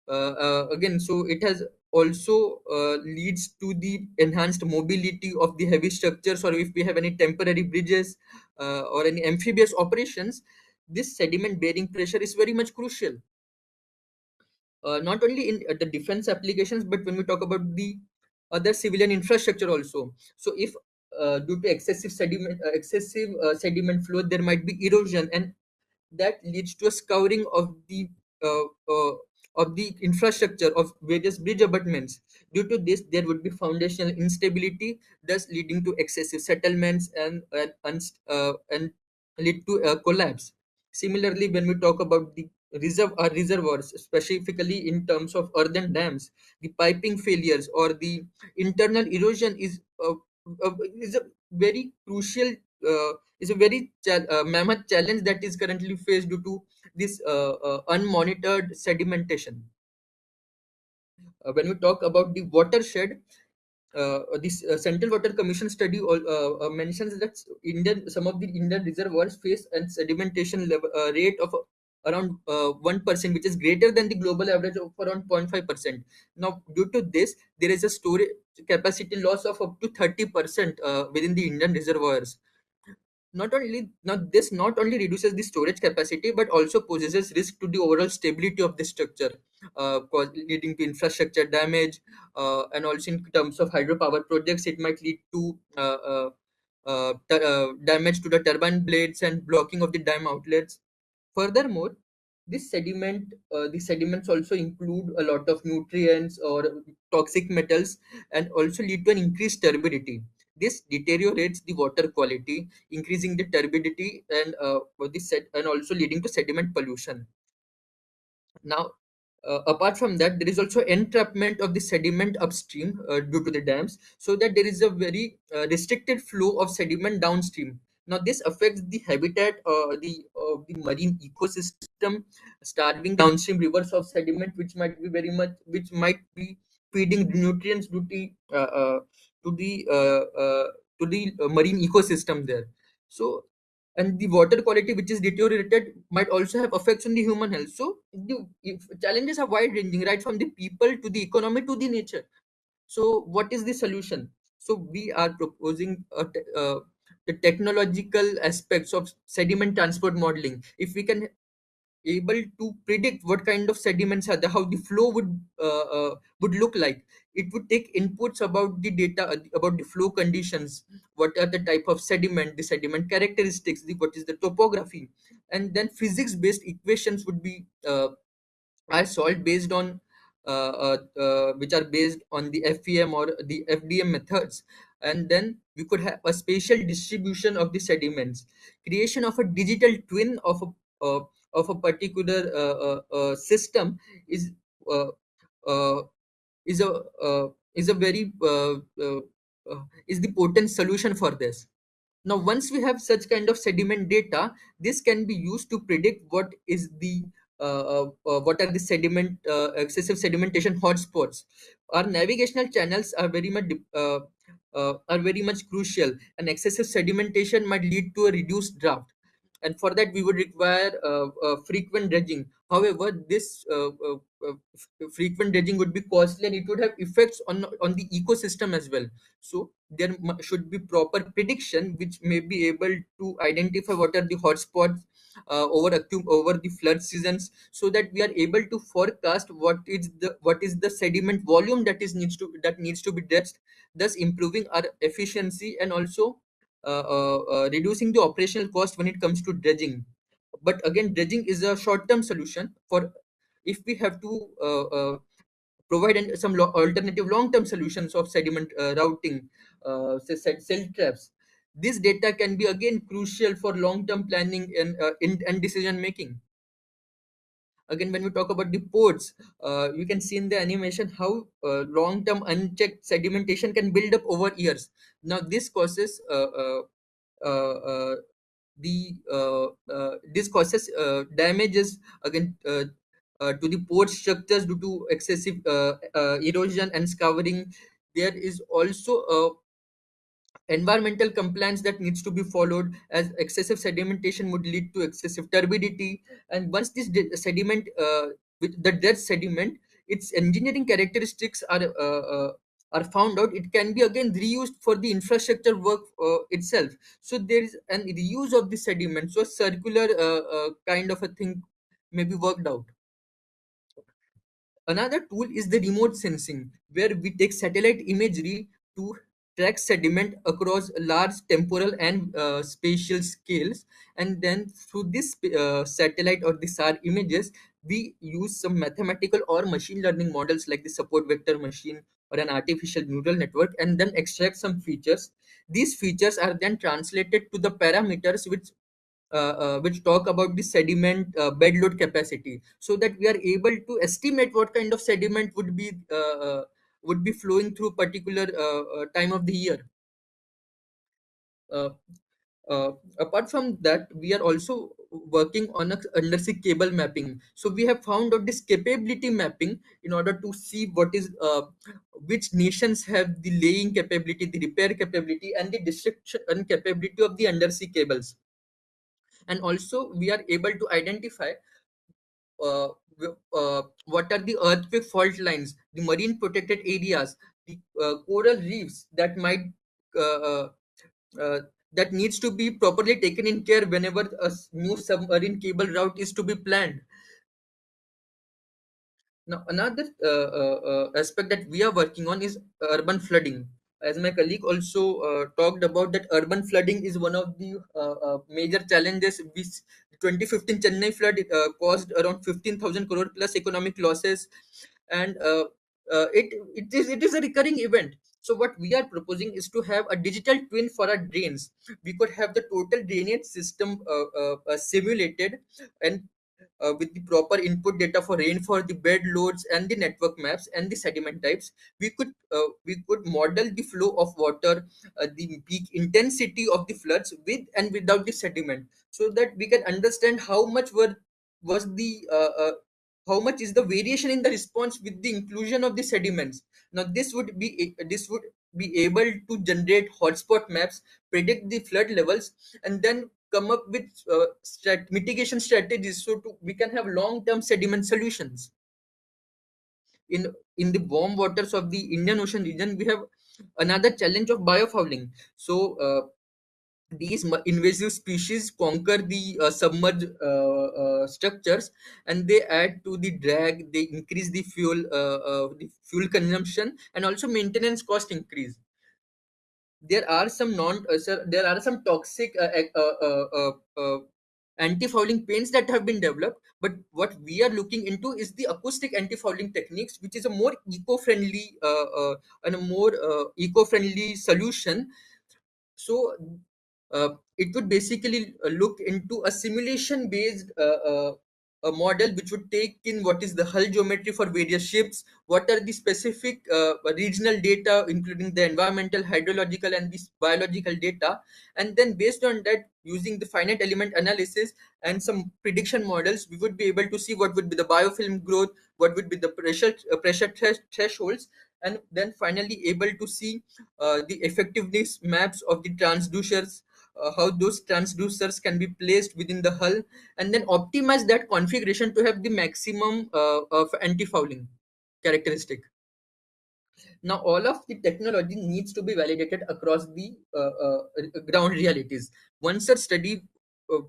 [SPEAKER 5] Again, so it has also leads to the enhanced mobility of the heavy structures, or if we have any temporary bridges or any amphibious operations, this sediment bearing pressure is very much crucial, not only in the defense applications, but when we talk about the other civilian infrastructure also. So if due to excessive sediment flow, there might be erosion, and that leads to a scouring uh, uh, of the infrastructure of various bridge abutments. Due to this, there would be foundational instability, thus leading to excessive settlements and lead to a collapse. Similarly, when we talk about the reservoirs, specifically in terms of earthen dams, the piping failures or the internal erosion is a very crucial is a very mammoth challenge that is currently faced due to this unmonitored sedimentation. When we talk about the watershed, this Central Water Commission study mentions that some of the Indian reservoirs face a sedimentation rate of around 1%, which is greater than the global average of around 0.5%. Now, due to this, there is a storage capacity loss of up to 30% within the Indian reservoirs. This not only reduces the storage capacity but also poses risk to the overall stability of the structure, leading to infrastructure damage, and also in terms of hydropower projects it might lead to damage to the turbine blades and blocking of the dam outlets. Furthermore, the sediments also include a lot of nutrients or toxic metals and also lead to an increased turbidity. This deteriorates the water quality, increasing the turbidity and also leading to sediment pollution. Now, apart from that, there is also entrapment of the sediment upstream due to the dams, so that there is a very restricted flow of sediment downstream. Now, this affects the habitat, the marine ecosystem, starving downstream rivers of sediment, which might be feeding nutrients to the uh, uh, marine ecosystem there. So, and the water quality which is deteriorated might also have effects on the human health. So challenges are wide ranging, right from the people to the economy to the nature. So what is the solution? So we are proposing the technological aspects of sediment transport modeling. If we can able to predict what kind of sediments are there, how the flow would look like. It would take inputs about the data, about the flow conditions, what are the type of sediment, the sediment characteristics, what is the topography, and then physics-based equations would be are solved based on which are based on the FEM or the FDM methods. And then we could have a spatial distribution of the sediments, creation of a digital twin of a particular system is uh, uh, is a is a very is the potent solution for this. Now, once we have such kind of sediment data, this can be used to predict what are the excessive sedimentation hotspots. Our navigational channels are very much crucial, and excessive sedimentation might lead to a reduced draft. And for that, we would require frequent dredging. However, this frequent dredging would be costly, and it would have effects on the ecosystem as well. So there should be proper prediction which may be able to identify what are the hotspots over the flood seasons, so that we are able to forecast what is the sediment volume that needs to be dredged, thus improving our efficiency and also reducing the operational cost when it comes to dredging. But again, dredging is a short term solution. For if we have to provide some alternative long term solutions of sediment routing, cell traps, this data can be again crucial for long term planning and decision making. Again, when we talk about the ports, you can see in the animation how long term unchecked sedimentation can build up over years. Now this causes uh, uh, this causes damages again to the port structures due to excessive erosion and scouring. There is also a environmental compliance that needs to be followed, as excessive sedimentation would lead to excessive turbidity. And once this sediment with the dead sediment, its engineering characteristics are found out, it can be again reused for the infrastructure work itself. So there is an reuse of the sediment, so a circular kind of a thing may be worked out. Another tool is the remote sensing, where we take satellite imagery to track sediment across large temporal and spatial scales. And then through this satellite or the SAR images, we use some mathematical or machine learning models like the support vector machine or an artificial neural network, and then extract some features. These features are then translated to the parameters which talk about the sediment bed load capacity, so that we are able to estimate what kind of sediment would be flowing through particular time of the year. Uh, Apart from that, we are also working on a undersea cable mapping. So we have found out this capability mapping in order to see which nations have the laying capability, the repair capability, and the destruction capability of the undersea cables. And also we are able to identify uh, what are the earthquake fault lines, the marine protected areas, the coral reefs that might uh, uh, uh, that needs to be properly taken in care whenever new submarine cable route is to be planned. Now, another aspect that we are working on is urban flooding. As my colleague also talked about, that urban flooding is one of the major challenges. 2015 Chennai flood caused around 15,000 crore plus economic losses, and it is a recurring event. So what we are proposing is to have a digital twin for our drains. We could have the total drainage system simulated, and with the proper input data for rainfall, the bed loads, and the network maps and the sediment types, we could model the flow of water, the peak intensity of the floods with and without the sediment, so that we can understand how much how much is the variation in the response with the inclusion of the sediments. Now this would be able to generate hotspot maps, predict the flood levels, and then come up with mitigation strategies, so we can have long-term sediment solutions. In the warm waters of the Indian Ocean region, we have another challenge of biofouling. So these invasive species conquer the submerged structures, and they add to the drag, they increase the fuel consumption, and also maintenance cost increase. There are some there are some toxic anti-fouling paints that have been developed, but what we are looking into is the acoustic anti-fouling techniques, which is a more eco-friendly and a more eco-friendly solution. So it would basically look into a simulation based a model which would take in what is the hull geometry for various ships, what are the specific regional data, including the environmental, hydrological, and this biological data, and then based on that, using the finite element analysis and some prediction models, we would be able to see what would be the biofilm growth, what would be the pressure thresholds, and then finally able to see the effectiveness maps of the transducers, how those transducers can be placed within the hull, and then optimize that configuration to have the maximum of anti-fouling characteristic. Now, all of the technology needs to be validated across the ground realities. One such study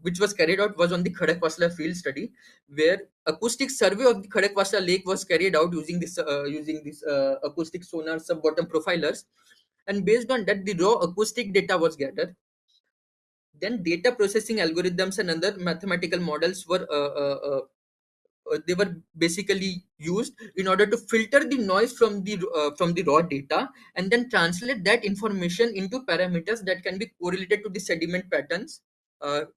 [SPEAKER 5] which was carried out was on the Khadakwasla field study, where acoustic survey of the Khadakwasla lake was carried out using this acoustic sonar sub-bottom profilers, and based on that, the raw acoustic data was gathered. Then data processing algorithms and other mathematical models were they were basically used in order to filter the noise from the raw data, and then translate that information into parameters that can be correlated to the sediment patterns,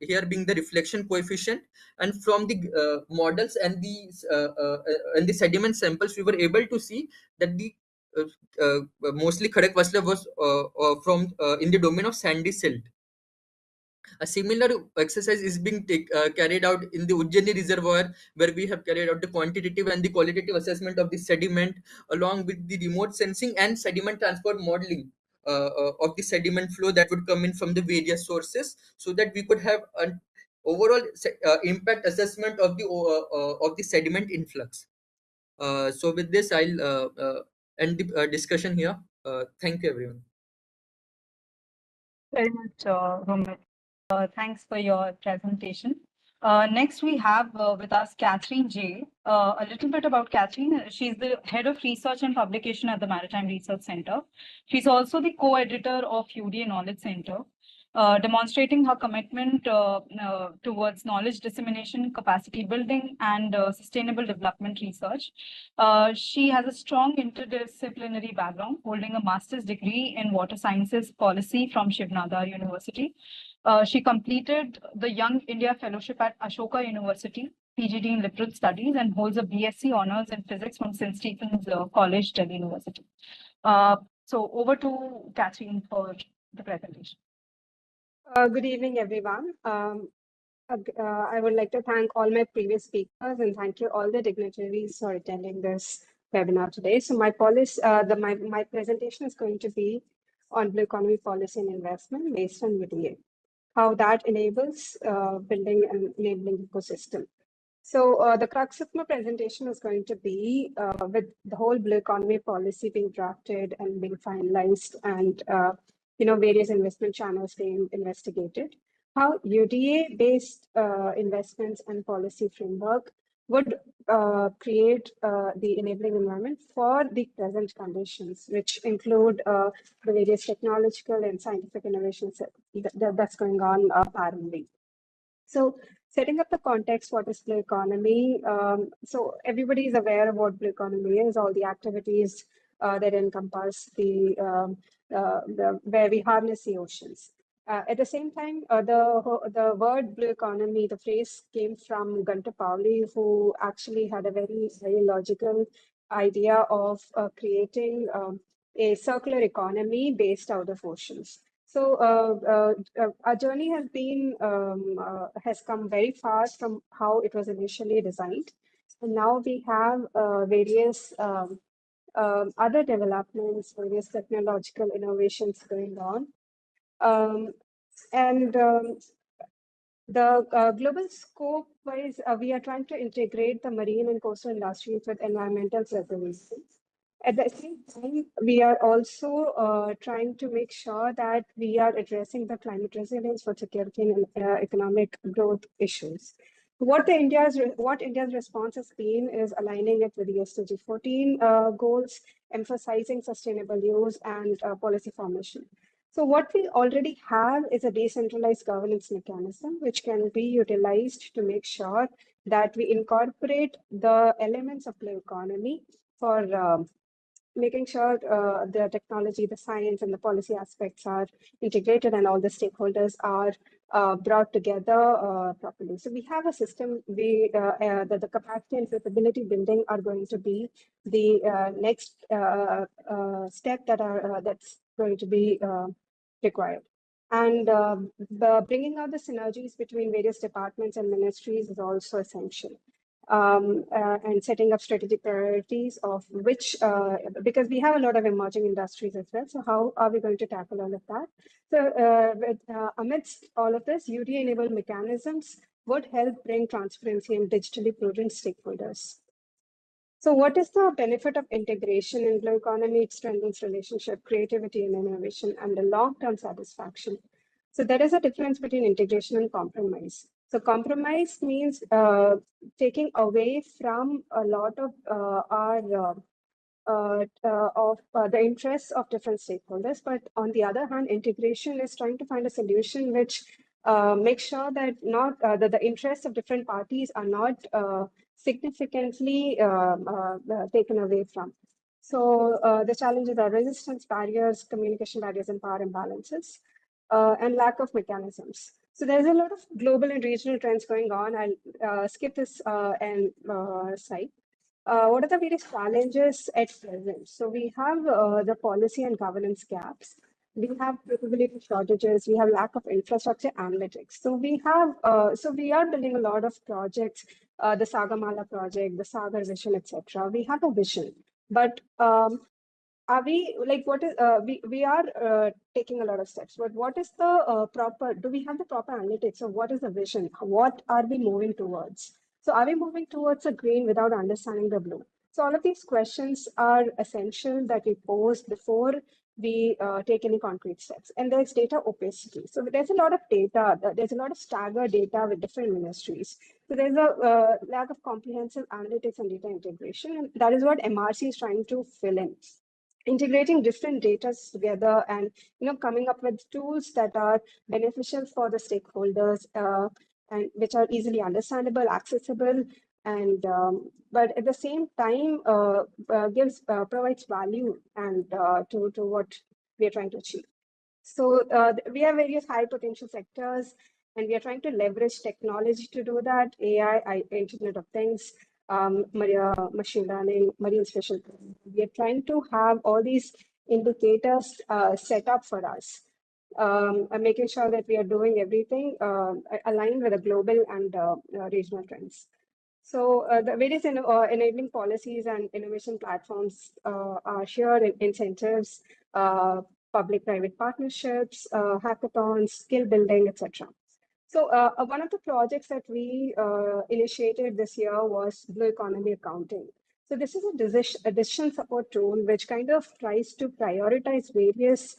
[SPEAKER 5] here being the reflection coefficient. And from the models and the sediment samples, we were able to see that the mostly Khadakwasla was from in the domain of sandy silt. A similar exercise is being carried out in the Ujjaini reservoir, where we have carried out the quantitative and the qualitative assessment of the sediment, along with the remote sensing and sediment transport modeling of the sediment flow that would come in from the various sources, so that we could have an overall impact assessment of the sediment influx. So with this, I'll end the discussion here. Thank you, everyone.
[SPEAKER 1] Very much, Romit. Thanks for your presentation. Next, we have with us Catherine J. A little bit about Catherine. She's the head of research and publication at the Maritime Research Center. She's also the co-editor of UDA Knowledge Center, demonstrating her commitment towards knowledge dissemination, capacity building, and sustainable development research. She has a strong interdisciplinary background, holding a master's degree in water sciences policy from Shiv Nadar University. She completed the Young India Fellowship at Ashoka University, PGD in Liberal Studies, and holds a BSc Honours in Physics from St. Stephen's College, Delhi University. So over to Catherine for the presentation.
[SPEAKER 6] Good evening, everyone. I would like to thank all my previous speakers and thank you all the dignitaries for attending this webinar today. So my presentation is going to be on blue economy policy and investment based on UDA, how that enables building an enabling ecosystem. So the crux of my presentation is going to be with the whole blue economy policy being drafted and being finalized, and various investment channels being investigated, how UDA-based investments and policy framework would create the enabling environment for the present conditions, which include the various technological and scientific innovations that's going on parallelly. So setting up the context, what is blue economy? So everybody is aware of what blue economy is, all the activities that encompass the where we harness the oceans. At the same time, the word blue economy, the phrase came from Gunter Pauli, who actually had a very logical idea of creating a circular economy based out of oceans. So our journey has come very far from how it was initially designed, and now we have various other developments, various technological innovations going on. And the global scope wise, we are trying to integrate the marine and coastal industries with environmental preservation. At the same time, we are also trying to make sure that we are addressing the climate resilience for security and economic growth issues. What India's response has been is aligning it with the SDG 14 goals, emphasizing sustainable use and policy formation. So what we already have is a decentralized governance mechanism, which can be utilized to make sure that we incorporate the elements of blue economy for making sure the technology, the science, and the policy aspects are integrated and all the stakeholders are brought together properly. So we have a system, the capacity and capability building are going to be the next step that's going to be required. And bringing out the synergies between various departments and ministries is also essential. And setting up strategic priorities of which, because we have a lot of emerging industries as well. So how are we going to tackle all of that? So amidst all of this, UDA-enabled mechanisms would help bring transparency and digitally prudent stakeholders. So what is the benefit of integration in blue economy? It strengthens relationship, creativity, and innovation, and the long-term satisfaction. So there is a difference between integration and compromise. So compromise means taking away from a lot of the interests of different stakeholders. But on the other hand, integration is trying to find a solution which makes sure that that the interests of different parties are not significantly taken away from. So the challenges are resistance barriers, communication barriers, and power imbalances, and lack of mechanisms. So there's a lot of global and regional trends going on. I'll skip this slide. What are the various challenges at present? So we have the policy and governance gaps. We have capability shortages. We have lack of infrastructure analytics. So we are building a lot of projects, the Sagamala project, the Sagar vision, etc. We have a vision, but are we like what is we are taking a lot of steps, but what is the proper, do we have the proper analytics of what is the vision? What are we moving towards? So are we moving towards a green without understanding the blue? So all of these questions are essential that we pose before we take any concrete steps. And there's data opacity. So there's a lot of data, there's a lot of staggered data with different ministries. So there's a lack of comprehensive analytics and data integration. And that is what MRC is trying to fill in. Integrating different data together and coming up with tools that are beneficial for the stakeholders and which are easily understandable, accessible, and but at the same time provides value and to what we are trying to achieve. So we have various high potential sectors, and we are trying to leverage technology to do that. AI, Internet of Things, machine learning, marine special. We are trying to have all these indicators set up for us, and making sure that we are doing everything aligned with the global and regional trends. So the various enabling policies and innovation platforms are here in incentives, public-private partnerships, hackathons, skill building, etc. So one of the projects that we initiated this year was Blue Economy Accounting. So this is a decision support tool which kind of tries to prioritize various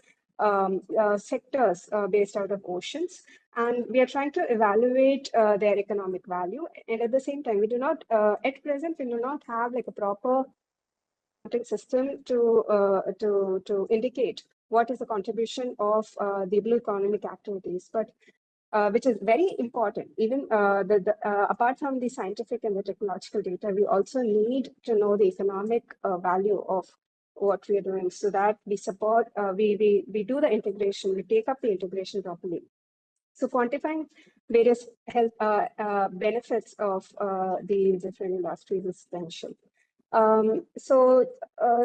[SPEAKER 6] sectors based out of oceans. And we are trying to evaluate their economic value. And at the same time, we do not, at present, we do not have like a proper system to indicate what is the contribution of the blue economic activities, but which is very important. Even apart from the scientific and the technological data, we also need to know the economic value of what we are doing, so that we support, we do the integration, we take up the integration properly. So quantifying various health benefits of the different industries is essential.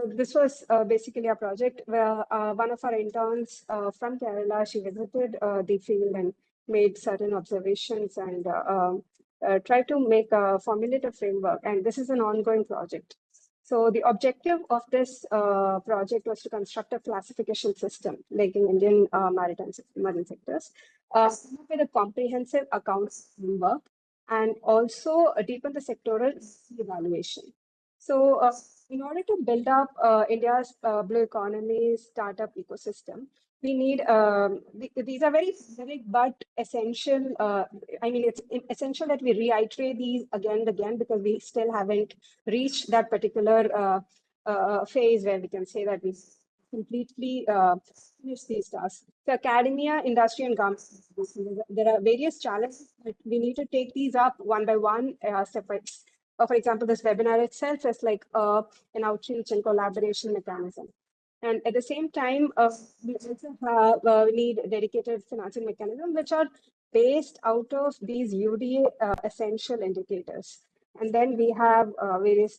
[SPEAKER 6] This was basically a project where one of our interns from Kerala, she visited the field and made certain observations and tried to make a formulated framework. And this is an ongoing project. So the objective of this project was to construct a classification system linking Indian marine sectors with a comprehensive accounts framework and also deepen the sectoral evaluation. So in order to build up India's blue economy startup ecosystem, we need, these are very specific but essential. I mean, it's essential that we reiterate these again and again because we still haven't reached that particular phase where we can say that we completely finished these tasks. So academia, industry, and government, there are various challenges, but we need to take these up one by one, step by step. For example, this webinar itself is like an outreach and collaboration mechanism. And at the same time, we also have, need dedicated financing mechanisms, which are based out of these UDA essential indicators. And then we have various,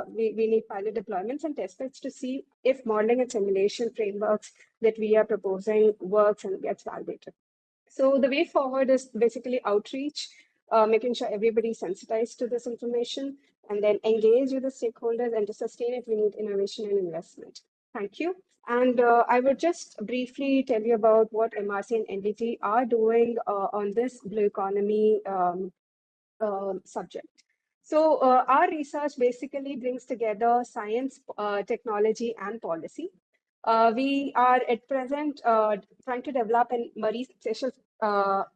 [SPEAKER 6] we need pilot deployments and test beds to see if modeling and simulation frameworks that we are proposing works and gets validated. So the way forward is basically outreach, making sure everybody's sensitized to this information, and then engage with the stakeholders, and to sustain it, we need innovation and investment. Thank you. And I would just briefly tell you about what MRC and NDT are doing on this blue economy subject. So our research basically brings together science, technology, and policy. We are at present trying to develop a marine spatial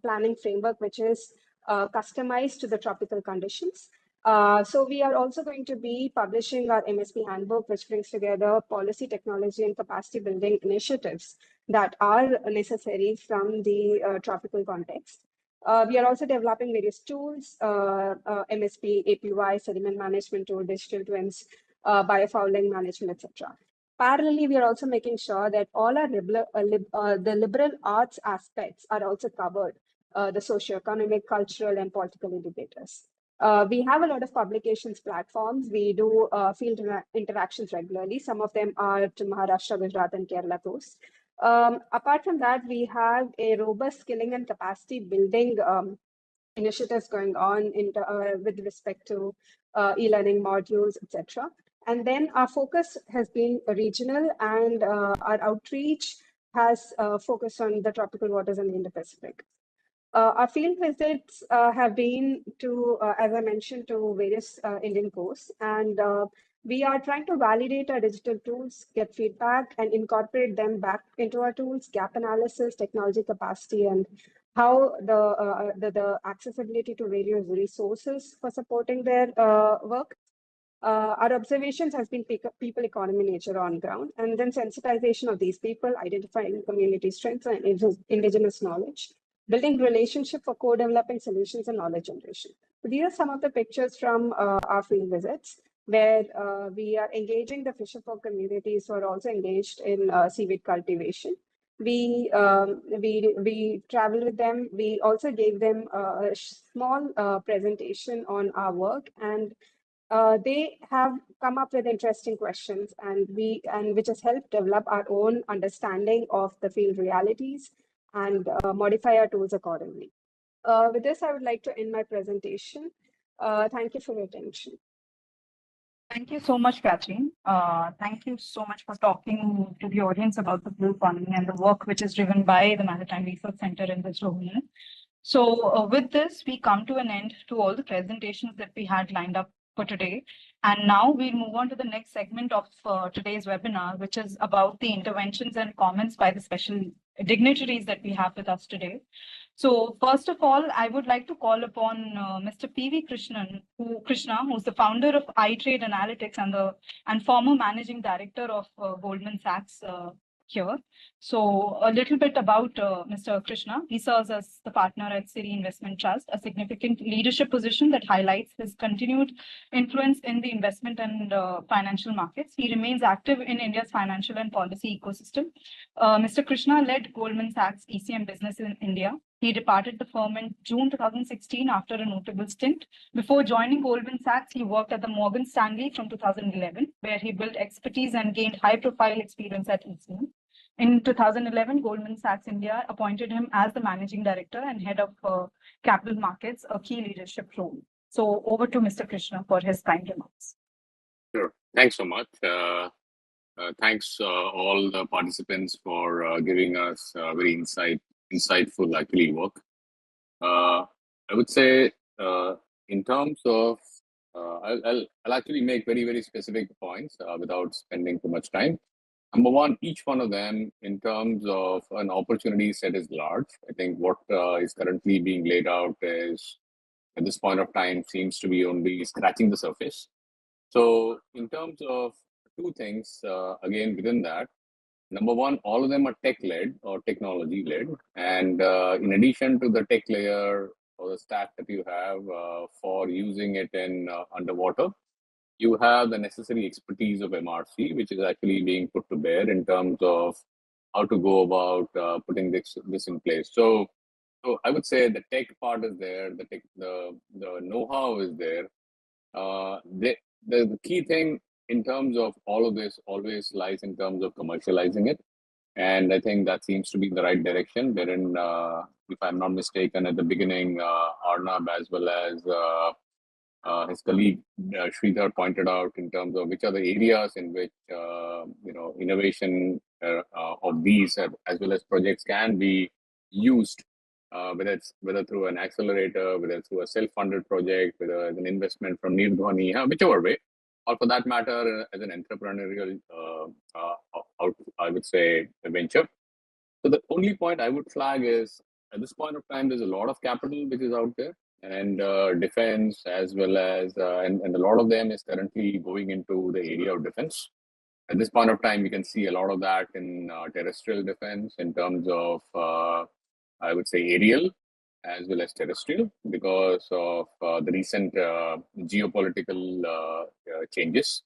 [SPEAKER 6] planning framework, which is customized to the tropical conditions. So we are also going to be publishing our MSP handbook, which brings together policy, technology, and capacity building initiatives that are necessary from the tropical context. We are also developing various tools, MSP, APY, sediment management tool, digital twins, biofouling management, etc. Parallelly, we are also making sure that all our the liberal arts aspects are also covered, the socio-economic, cultural, and political indicators. We have a lot of publications platforms. We do field interactions regularly. Some of them are to Maharashtra, Gujarat, and Kerala coast. Apart from that, we have a robust skilling and capacity building initiatives going on with respect to e-learning modules, etc. And then our focus has been regional, and our outreach has focused on the tropical waters and the Indo-Pacific. Our field visits have been to, as I mentioned, to various Indian coasts, and we are trying to validate our digital tools, get feedback, and incorporate them back into our tools, gap analysis, technology capacity, and how the accessibility to various resources for supporting their work. Our observations has been people, economy, nature on ground, and then sensitization of these people, identifying community strengths and indigenous knowledge, building relationship for co-developing solutions and knowledge generation. So these are some of the pictures from our field visits, where we are engaging the fisherfolk communities who are also engaged in seaweed cultivation. We travel with them. We also gave them a small presentation on our work, and they have come up with interesting questions, and which has helped develop our own understanding of the field realities and modify our tools accordingly. With this, I would like to end my presentation. Thank you for your attention.
[SPEAKER 1] Thank you so much, Catherine. Thank you so much for talking to the audience about the blue economy and the work which is driven by the Maritime Research Center in this domain. So with this, we come to an end to all the presentations that we had lined up for today. And now we'll move on to the next segment of today's webinar, which is about the interventions and comments by the special dignitaries that we have with us today. So first of all, I would like to call upon Mr. P.V. Krishna, who's the founder of iTrade Analytics and former managing director of Goldman Sachs here. So a little bit about Mr. Krishna. He serves as the partner at City Investment Trust, a significant leadership position that highlights his continued influence in the investment and financial markets. He remains active in India's financial and policy ecosystem. Mr. Krishna led Goldman Sachs ECM business in India. He departed the firm in June 2016 after a notable stint. Before joining Goldman Sachs, he worked at the Morgan Stanley from 2011, where he built expertise and gained high-profile experience at ECM. In 2011, Goldman Sachs India appointed him as the managing director and head of capital markets, a key leadership role. So over to Mr. Krishna for his kind remarks.
[SPEAKER 7] Sure. Thanks so much. Thanks all the participants for giving us very insightful actually work. I would say in terms of I'll actually make very specific points without spending too much time. Number one, each one of them in terms of an opportunity set is large. I think what is currently being laid out is at this point of time seems to be only scratching the surface. So in terms of two things, again, within that, number one, all of them are tech-led or technology-led. And in addition to the tech layer or the stack that you have for using it in underwater, you have the necessary expertise of MRC, which is actually being put to bear in terms of how to go about putting this in place. So I would say the tech part is there, the know-how is there. The key thing in terms of all of this always lies in terms of commercializing it. And I think that seems to be the right direction, wherein, if I'm not mistaken, at the beginning, Arnab as well as his colleague Sridhar pointed out in terms of which are the areas in which innovation of these as well as projects can be used, whether through an accelerator, whether through a self-funded project, whether as an investment from Nirdhwani, whichever way, or for that matter, as an entrepreneurial, I would say, venture. So the only point I would flag is at this point of time, there's a lot of capital which is out there, and defense as well as, and a lot of them is currently going into the area of defense. At this point of time, we can see a lot of that in terrestrial defense in terms of, I would say, aerial as well as terrestrial because of the recent geopolitical changes.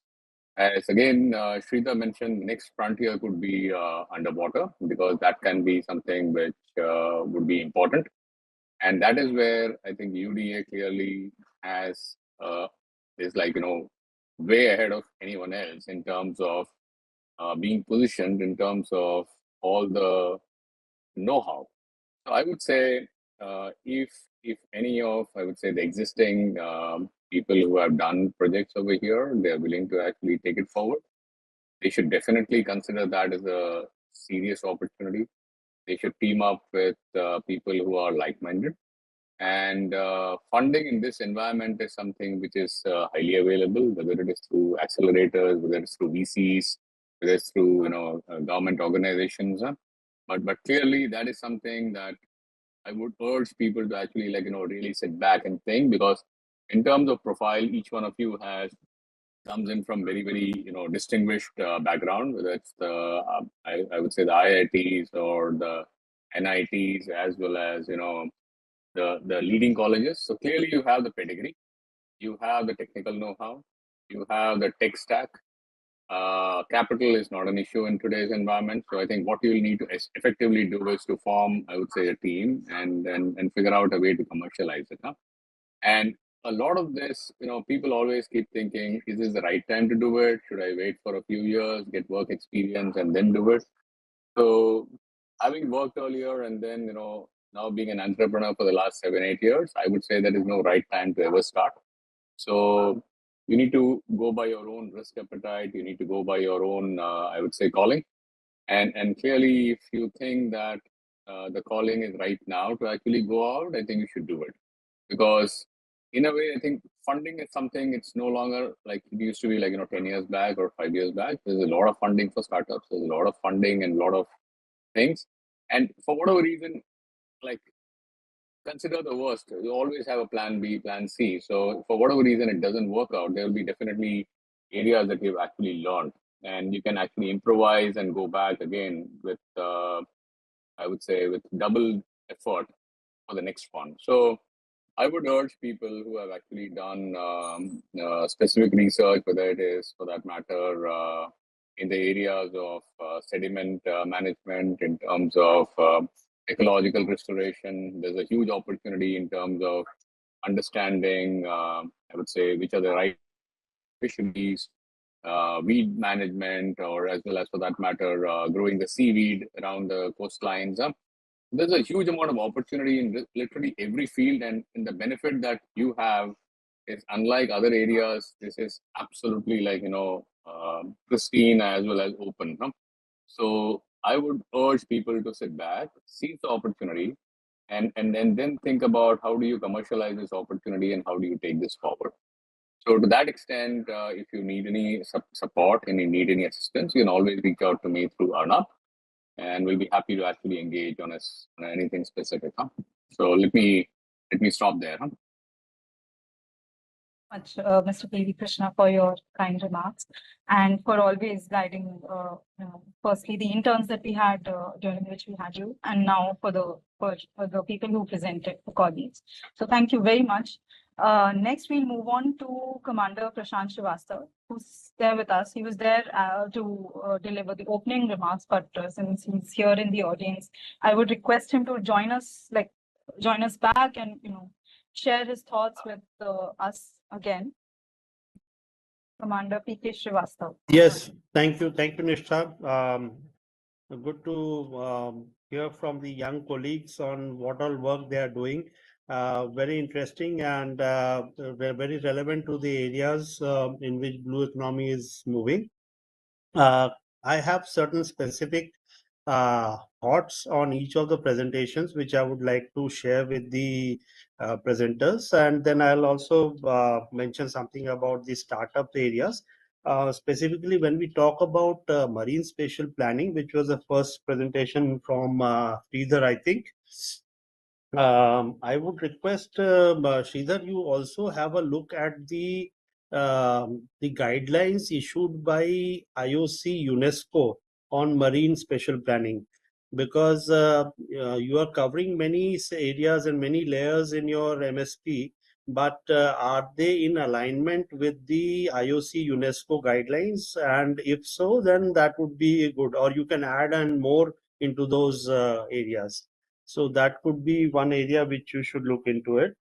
[SPEAKER 7] As again, Sridhar mentioned, the next frontier could be underwater because that can be something which would be important. And that is where I think UDA clearly has, is like, way ahead of anyone else in terms of being positioned in terms of all the know-how. So I would say if any of, I would say, the existing people who have done projects over here, they're willing to actually take it forward, they should definitely consider that as a serious opportunity. They should team up with people who are like-minded. And funding in this environment is something which is highly available, whether it is through accelerators, whether it's through VCs, whether it's through government organizations. But clearly that is something that I would urge people to actually really sit back and think, because in terms of profile, each one of you comes in from very distinguished background, whether it's the I would say the IITs or the NITs as well as the leading colleges. So clearly you have the pedigree, you have the technical know-how, you have the tech stack. Capital is not an issue in today's environment. So I think what you'll need to effectively do is to form, I would say, a team and figure out a way to commercialize it. And a lot of this, people always keep thinking, is this the right time to do it? Should I wait for a few years, get work experience and then do it? So having worked earlier and then, now being an entrepreneur for the last 7-8 years, I would say there is no right time to ever start. So you need to go by your own risk appetite. You need to go by your own, I would say, calling. And clearly, if you think that the calling is right now to actually go out, I think you should do it. Because in a way, I think funding is something, it's no longer like it used to be 10 years back or 5 years back. There's a lot of funding for startups. There's a lot of funding and a lot of things. And for whatever reason, consider the worst. You always have a plan B, plan C. So for whatever reason it doesn't work out, there will be definitely areas that you've actually learned. and you can actually improvise and go back again with, I would say, with double effort for the next one. So I would urge people who have actually done specific research, whether it is for that matter in the areas of sediment management, in terms of ecological restoration. There's a huge opportunity in terms of understanding, I would say, which are the right fisheries, weed management, or as well as for that matter, growing the seaweed around the coastlines. There's a huge amount of opportunity in literally every field, and the benefit that you have is unlike other areas. This is absolutely like, pristine as well as open. So I would urge people to sit back, seize the opportunity, and then think about how do you commercialize this opportunity and how do you take this forward. So to that extent, if you need any support and you need any assistance, you can always reach out to me through Arnab, and we'll be happy to actually engage on anything specific. So let me stop there.
[SPEAKER 1] Much, Mr. P.V. Krishna, for your kind remarks and for always guiding, firstly, the interns that we had during which we had you, and now for the people who presented, for colleagues. So thank you very much. Next, we'll move on to Commander Prashant Srivastav, who's there with us. He was there to deliver the opening remarks, but since he's here in the audience, I would request him to join us back and, share his thoughts with us again. Commander P.K. Srivastav.
[SPEAKER 2] Yes, thank you, Nishtha. Good to hear from the young colleagues on what all work they are doing. Very interesting and very relevant to the areas in which blue economy is moving. I have certain specific thoughts on each of the presentations, which I would like to share with the presenters. And then I'll also mention something about the startup areas. Specifically, when we talk about marine spatial planning, which was the first presentation from Sridhar, I think. I would request Sridhar, you also have a look at the guidelines issued by IOC UNESCO on marine spatial planning, because you are covering many areas and many layers in your MSP, but are they in alignment with the IOC UNESCO guidelines? And if so, then that would be good, or you can add and more into those areas. So that could be one area which you should look into it.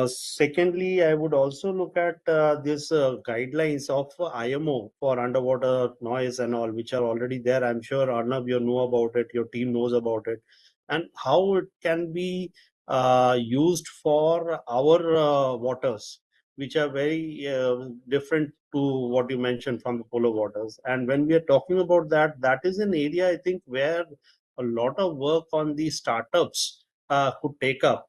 [SPEAKER 2] Secondly, I would also look at this guidelines of IMO for underwater noise and all, which are already there. I'm sure Arnab, you know about it, your team knows about it, and how it can be used for our waters, which are very different to what you mentioned from the polar waters. And when we are talking about that, that is an area, I think, where a lot of work on the startups could take up,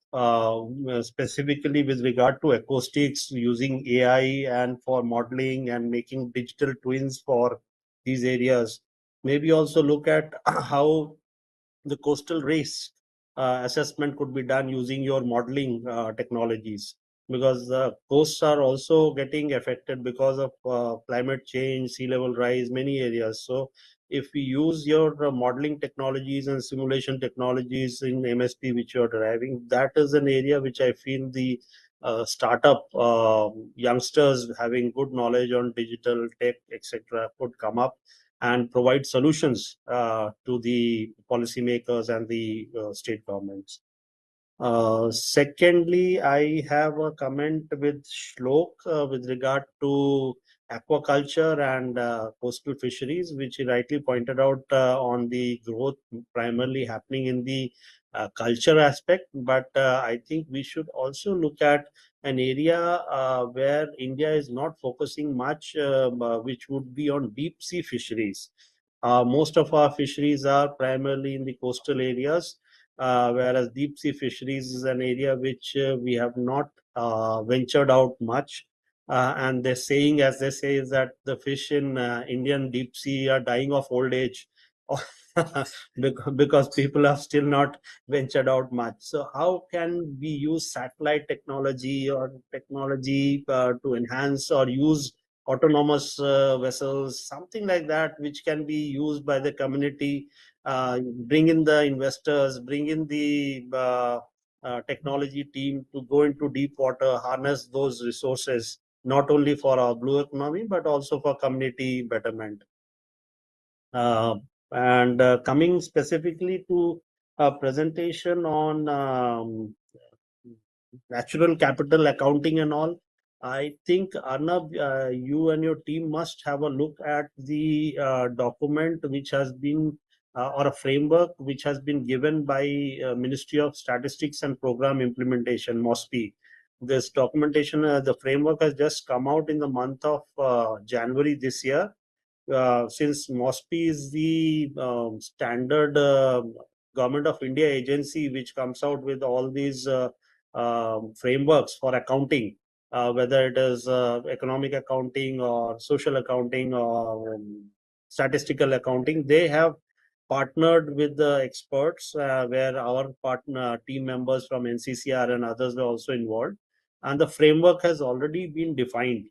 [SPEAKER 2] specifically with regard to acoustics, using AI and for modeling and making digital twins for these areas. Maybe also look at how the coastal race assessment could be done using your modeling technologies, because the coasts are also getting affected because of climate change, sea level rise, many areas. So if we use your modeling technologies and simulation technologies in MSP which you are deriving, that is an area which I feel the startup youngsters having good knowledge on digital tech, etc., could come up and provide solutions to the policymakers and the state governments. Secondly, I have a comment with Shlok with regard to aquaculture and coastal fisheries, which he rightly pointed out on the growth primarily happening in the culture aspect. But I think we should also look at an area where India is not focusing much, which would be on deep sea fisheries. Most of our fisheries are primarily in the coastal areas, whereas deep sea fisheries is an area which we have not ventured out much. And they're saying, as they say, is that the fish in Indian deep sea are dying of old age because people have still not ventured out much. So how can we use satellite technology or technology to enhance or use autonomous vessels, something like that, which can be used by the community. Bring in the investors, bring in the technology team to go into deep water, harness those resources, not only for our blue economy, but also for community betterment. And coming specifically to a presentation on natural capital accounting and all, I think Arnab, you and your team must have a look at the document which has been or a framework which has been given by Ministry of Statistics and Program Implementation, MOSPI. This documentation, the framework has just come out in the month of January this year. Since MOSPI is the standard government of India agency which comes out with all these frameworks for accounting, whether it is economic accounting or social accounting or statistical accounting, they have partnered with the experts where our partner team members from NCCR and others were also involved, and the framework has already been defined.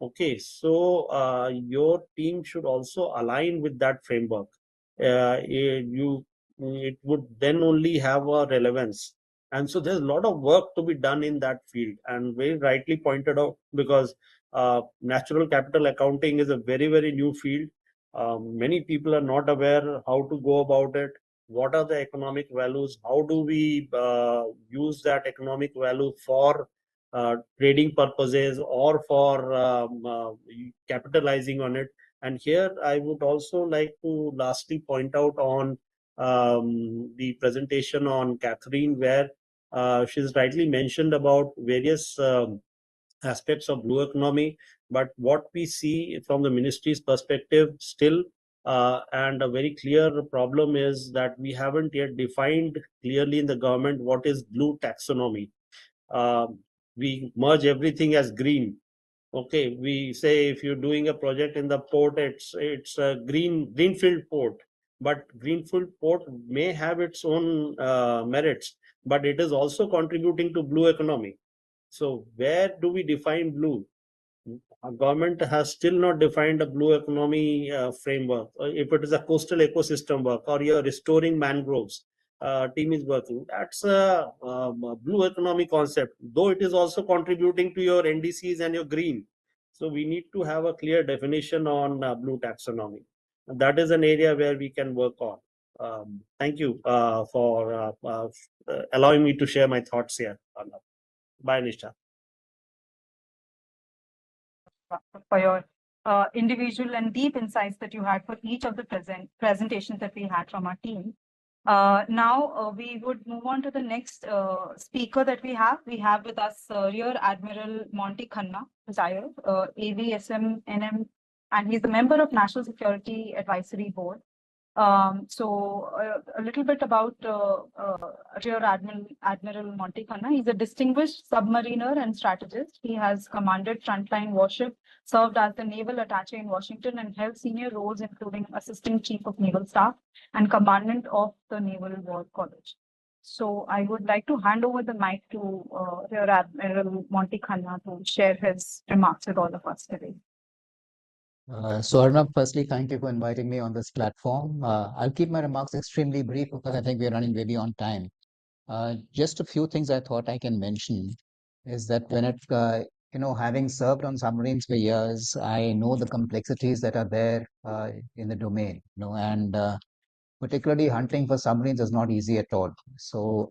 [SPEAKER 2] Okay, so your team should also align with that framework. It would then only have a relevance, and so there's a lot of work to be done in that field. And very rightly pointed out, because natural capital accounting is a very new field. Many people are not aware how to go about it. What are the economic values? How do we use that economic value for trading purposes or for capitalizing on it? And here I would also like to lastly point out on the presentation on Catherine, where she's rightly mentioned about various aspects of blue economy. But what we see from the ministry's perspective still, and a very clear problem, is that we haven't yet defined clearly in the government what is blue taxonomy. uh, we merge everything as green. Okay, we say if you're doing a project in the port, it's a greenfield port, but greenfield port may have its own merits, but it is also contributing to blue economy. So where do we define blue? Our government has still not defined a blue economy framework. If it is a coastal ecosystem work or you're restoring mangroves, team is working. That's a blue economy concept, though it is also contributing to your NDCs and your green. So we need to have a clear definition on blue taxonomy. That is an area where we can work on. Thank you for allowing me to share my thoughts here. Bye, Nisha.
[SPEAKER 1] For your individual and deep insights that you had for each of the presentations that we had from our team. Now we would move on to the next speaker that we have. We have with us Rear Admiral Monty Khanna, retired, AVSM NM, and he's a member of National Security Advisory Board. So a little bit about Rear Admiral Monty Khanna. He's a distinguished submariner and strategist. He has commanded frontline warship, served as the naval attaché in Washington, and held senior roles including assistant chief of naval staff and commandant of the Naval War College. So I would like to hand over the mic to Rear Admiral Monty Khanna to share his remarks with all of us today.
[SPEAKER 8] So Arnab, firstly, thank you for inviting me on this platform. I'll keep my remarks extremely brief because I think we're running really on time. Just a few things I thought I can mention is that when it, having served on submarines for years, I know the complexities that are there in the domain, and particularly hunting for submarines is not easy at all. So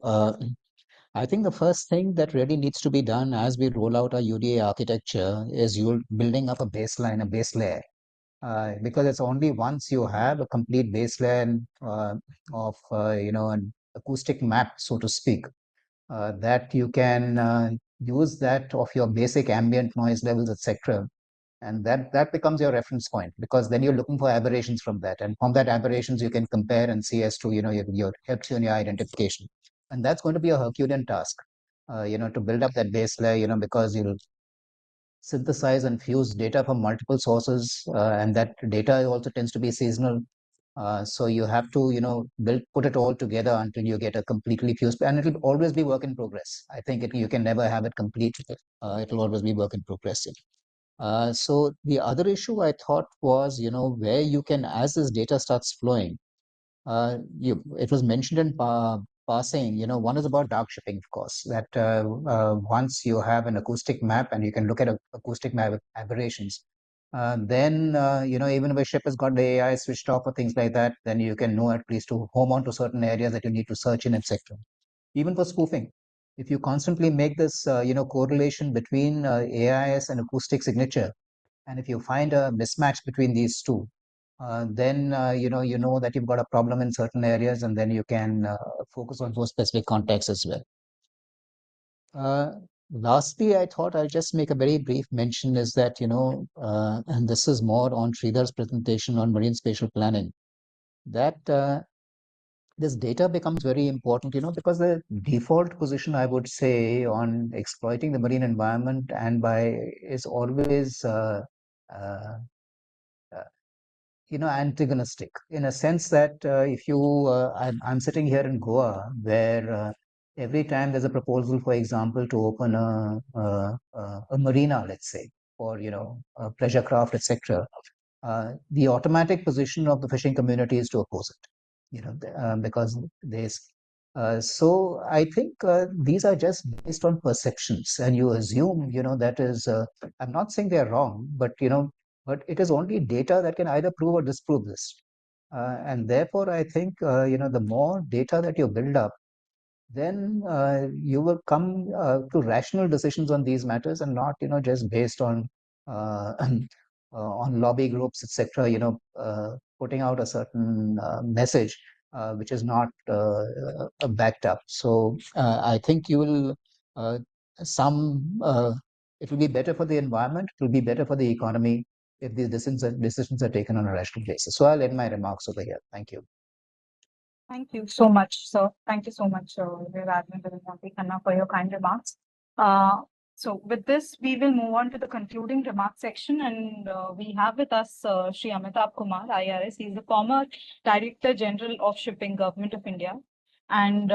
[SPEAKER 8] I think the first thing that really needs to be done as we roll out our UDA architecture is you're building up a baseline, a base layer. Because it's only once you have a complete baseline of an acoustic map, so to speak, that you can use that of your basic ambient noise levels, etc. And that becomes your reference point, because then you're looking for aberrations from that, and from that aberrations you can compare and see as to your helps you in your identification. And that's going to be a Herculean task, to build up that base layer, because you'll synthesize and fuse data from multiple sources, and that data also tends to be seasonal. So you have to, put it all together until you get a completely fused, and it'll always be work in progress. I think you can never have it complete. It'll always be work in progress. So the other issue I thought was, where you can, as this data starts flowing, it was mentioned in passing, one is about dark shipping, of course, that once you have an acoustic map and you can look at acoustic map aberrations, then, even if a ship has got the AI switched off or things like that, then you can know at least to home on to certain areas that you need to search in, etc. Even for spoofing, if you constantly make this, correlation between AIS and acoustic signature, and if you find a mismatch between these two, then you know that you've got a problem in certain areas, and then you can focus on those specific contexts as well. Lastly, I thought I'll just make a very brief mention is that, and this is more on Sridhar's presentation on marine spatial planning, that this data becomes very important, because the default position, I would say, on exploiting the marine environment and by is always uh, antagonistic in a sense that if you, I'm sitting here in Goa, where every time there's a proposal, for example, to open a marina, let's say, for a pleasure craft, etc., the automatic position of the fishing community is to oppose it, because there's. So I think these are just based on perceptions, and you assume, that is. I'm not saying they're wrong, but but it is only data that can either prove or disprove this. And therefore, I think the more data that you build up, then you will come to rational decisions on these matters, and not just based on on lobby groups, etc. Putting out a certain message which is not backed up. So I think you will some it will be better for the environment, it will be better for the economy if these decisions are taken on a rational basis. So I'll end my remarks over here. Thank you.
[SPEAKER 1] Thank you so much, sir. Thank you so much, Rear Admiral Khanna, for your kind remarks. So with this, we will move on to the concluding remarks section, and we have with us Shri Amitabh Kumar, IRS. He is the former Director General of Shipping, Government of India. And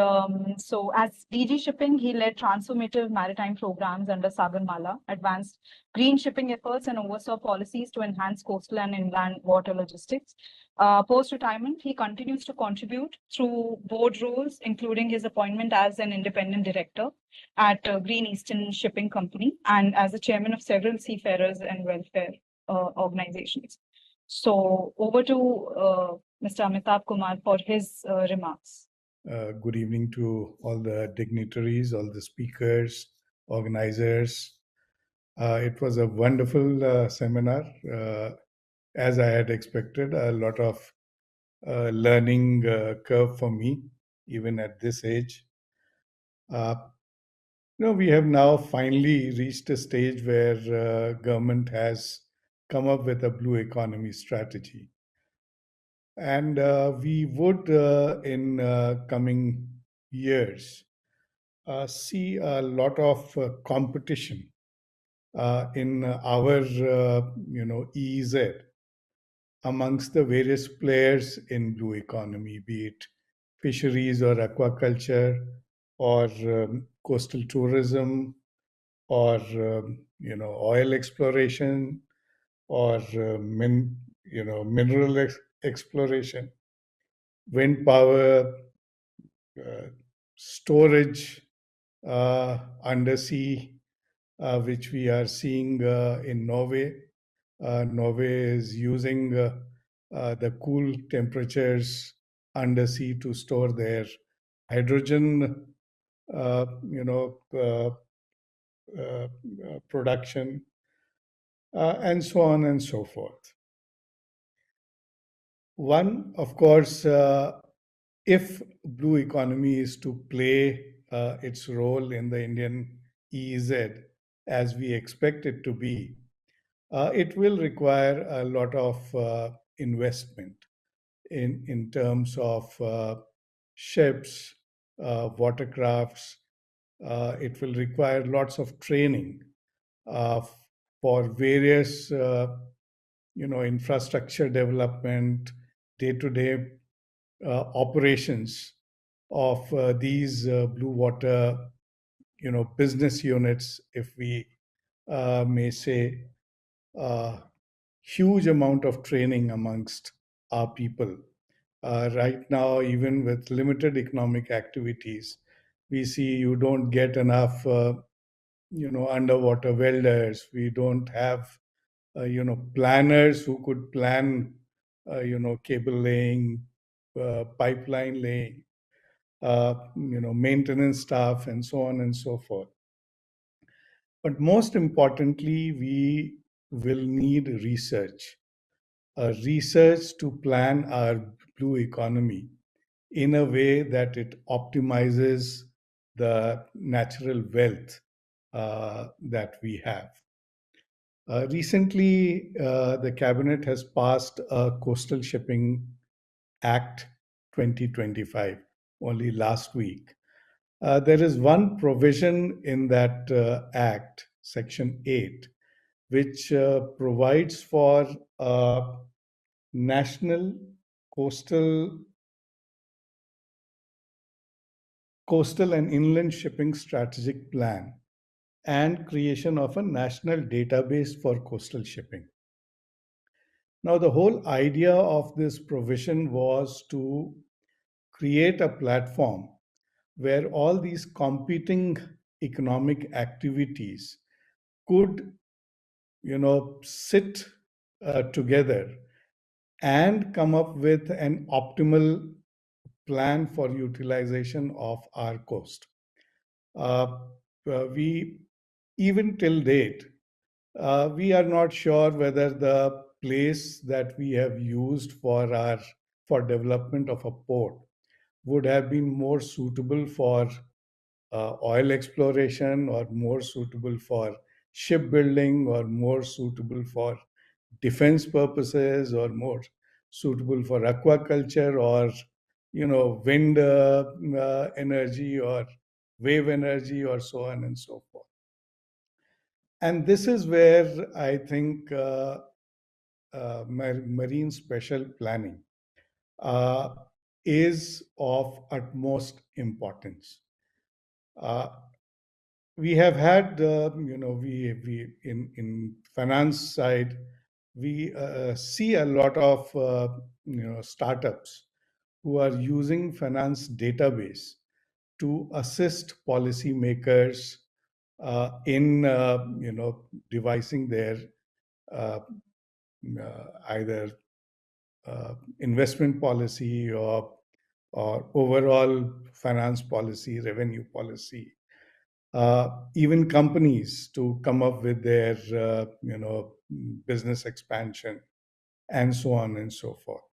[SPEAKER 1] so as DG Shipping, he led transformative maritime programs under Sagarmala, advanced green shipping efforts, and oversaw policies to enhance coastal and inland water logistics. Post-retirement, he continues to contribute through board roles, including his appointment as an independent director at Green Eastern Shipping Company and as the chairman of several seafarers and welfare organizations. So over to Mr. Amitabh Kumar for his remarks.
[SPEAKER 9] Good evening to all the dignitaries, all the speakers, organizers. It was a wonderful seminar. As I had expected, a lot of learning curve for me, even at this age. We have now finally reached a stage where government has come up with a blue economy strategy. And we would, in coming years, see a lot of competition in our, EEZ amongst the various players in blue economy, be it fisheries or aquaculture or coastal tourism or oil exploration or mineral exploration, wind power, storage, undersea, which we are seeing in Norway. Norway is using the cool temperatures undersea to store their hydrogen, production, and so on and so forth. One, of course, if blue economy is to play its role in the Indian EEZ as we expect it to be, it will require a lot of investment in terms of ships, watercrafts. It will require lots of training for various, infrastructure development, day-to-day operations of these blue water, business units, if we may say. huge amount of training amongst our people. Right now, even with limited economic activities, we see you don't get enough, underwater welders. We don't have, planners who could plan, cable laying, pipeline laying, maintenance staff, and so on and so forth. But most importantly, we will need research to plan our blue economy in a way that it optimizes the natural wealth that we have. Recently, the cabinet has passed a Coastal Shipping Act 2025, only last week. There is one provision in that act, Section 8, which provides for a national coastal and inland shipping strategic plan and creation of a national database for coastal shipping. Now, the whole idea of this provision was to create a platform where all these competing economic activities could, sit together and come up with an optimal plan for utilization of our coast. We, even till date, we are not sure whether the place that we have used for development of a port would have been more suitable for oil exploration, or more suitable for shipbuilding, or more suitable for defense purposes, or more suitable for aquaculture, or wind energy, or wave energy, or so on and so forth. And this is where I think marine special planning is of utmost importance. We have had, we in finance side, we see a lot of startups who are using finance database to assist policymakers in devising their uh, either investment policy, or overall finance policy, revenue policy. Even companies to come up with their business expansion, and so on and so forth.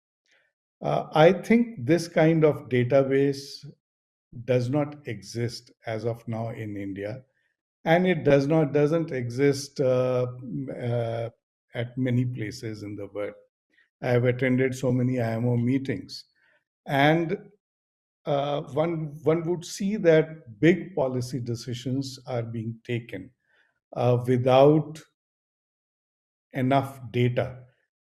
[SPEAKER 9] I think this kind of database does not exist as of now in India, and it doesn't exist at many places in the world. I have attended so many IMO meetings, and one would see that big policy decisions are being taken without enough data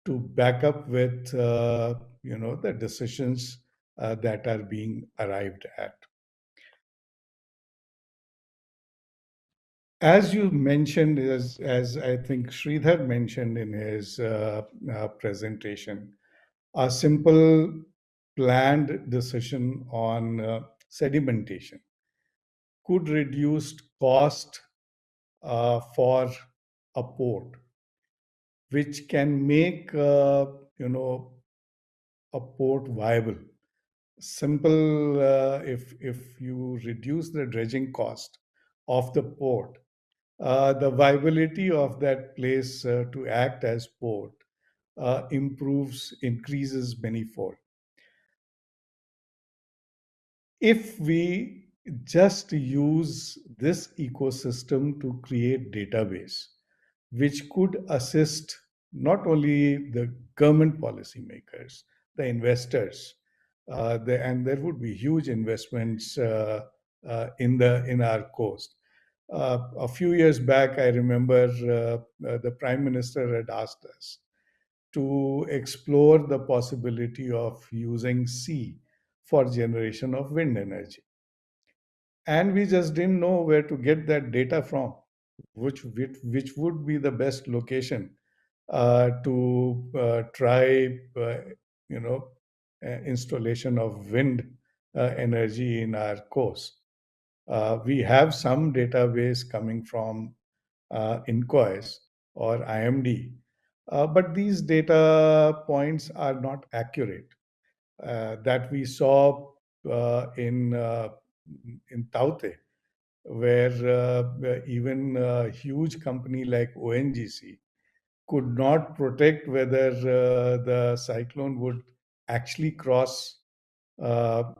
[SPEAKER 9] to back up with the decisions that are being arrived at. As you mentioned, as I think Sridhar mentioned in his presentation, a simple planned decision on sedimentation could reduce cost for a port, which can make a port viable. Simple, if you reduce the dredging cost of the port, the viability of that place to act as port increases manifold. If we just use this ecosystem to create database, which could assist not only the government policymakers, the investors, and there would be huge investments in our coast. A few years back, I remember the Prime Minister had asked us to explore the possibility of using sea for generation of wind energy. And we just didn't know where to get that data from, which would be the best location to try, installation of wind energy in our coast. We have some database coming from INCOIS or IMD, but these data points are not accurate. That we saw in Taute, where even a huge company like ONGC could not protect whether the cyclone would actually cross, over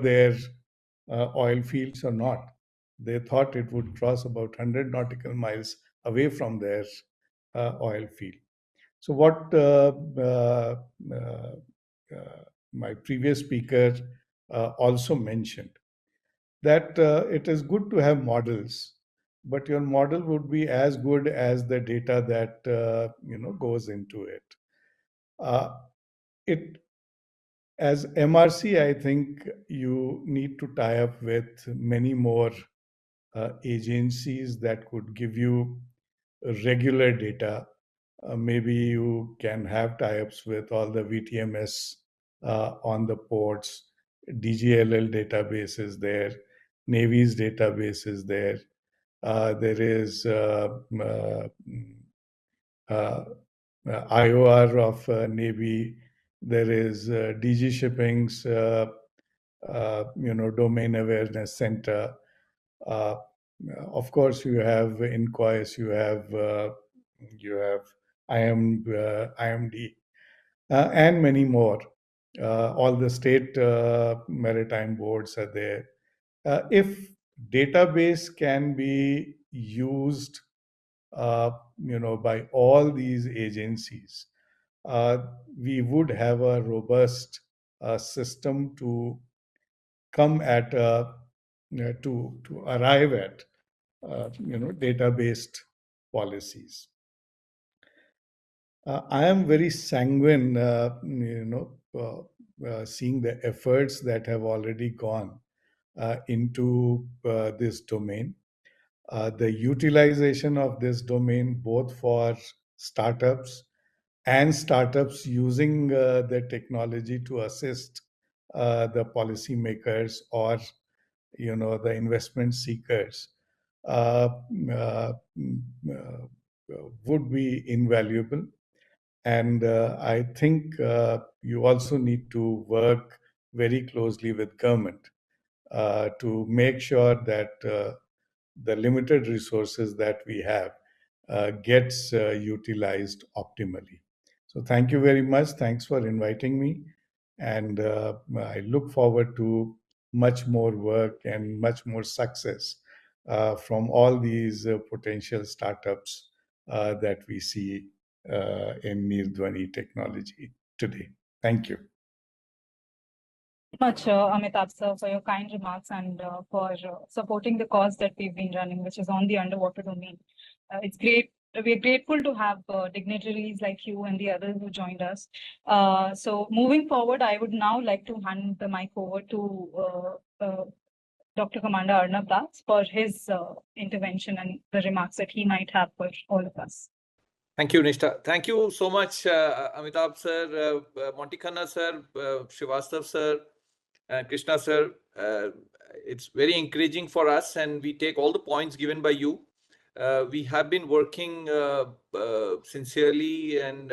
[SPEAKER 9] their oil fields or not. They thought it would cross about 100 nautical miles away from their oil field. So, what my previous speaker also mentioned, that it is good to have models, but your model would be as good as the data that goes into it. It as MRC, I think you need to tie up with many more agencies that could give you regular data. Maybe you can have tie-ups with all the VTMS on the ports, DGLL database is there, Navy's database is there. There is IOR of Navy. There is DG Shipping's domain awareness center. Of course, you have INCOIS, you have IMD, and many more. All the state maritime boards are there. If database can be used, by all these agencies, we would have a robust system to come at to arrive at data-based policies. I am very sanguine, seeing the efforts that have already gone into this domain. The utilization of this domain, both for startups and startups using the technology to assist the policymakers or the investment seekers, uh, uh, would be invaluable. And I think you also need to work very closely with government to make sure that the limited resources that we have gets utilized optimally. So thank you very much. Thanks for inviting me. And I look forward to much more work and much more success from all these potential startups that we see in Nirdhwani technology today. Thank you.
[SPEAKER 1] Much, Amitabh sir, for your kind remarks and for supporting the cause that we've been running, which is on the underwater domain. It's great. We're grateful to have dignitaries like you and the others who joined us. So moving forward, I would now like to hand the mic over to Dr. Commander Arnab Das for his intervention and the remarks that he might have for all of us.
[SPEAKER 3] Thank you, Nishta. Thank you so much, Amitabh sir, Monty Khanna sir, Srivastav sir, Krishna sir. It's very encouraging for us, and we take all the points given by you. We have been working sincerely and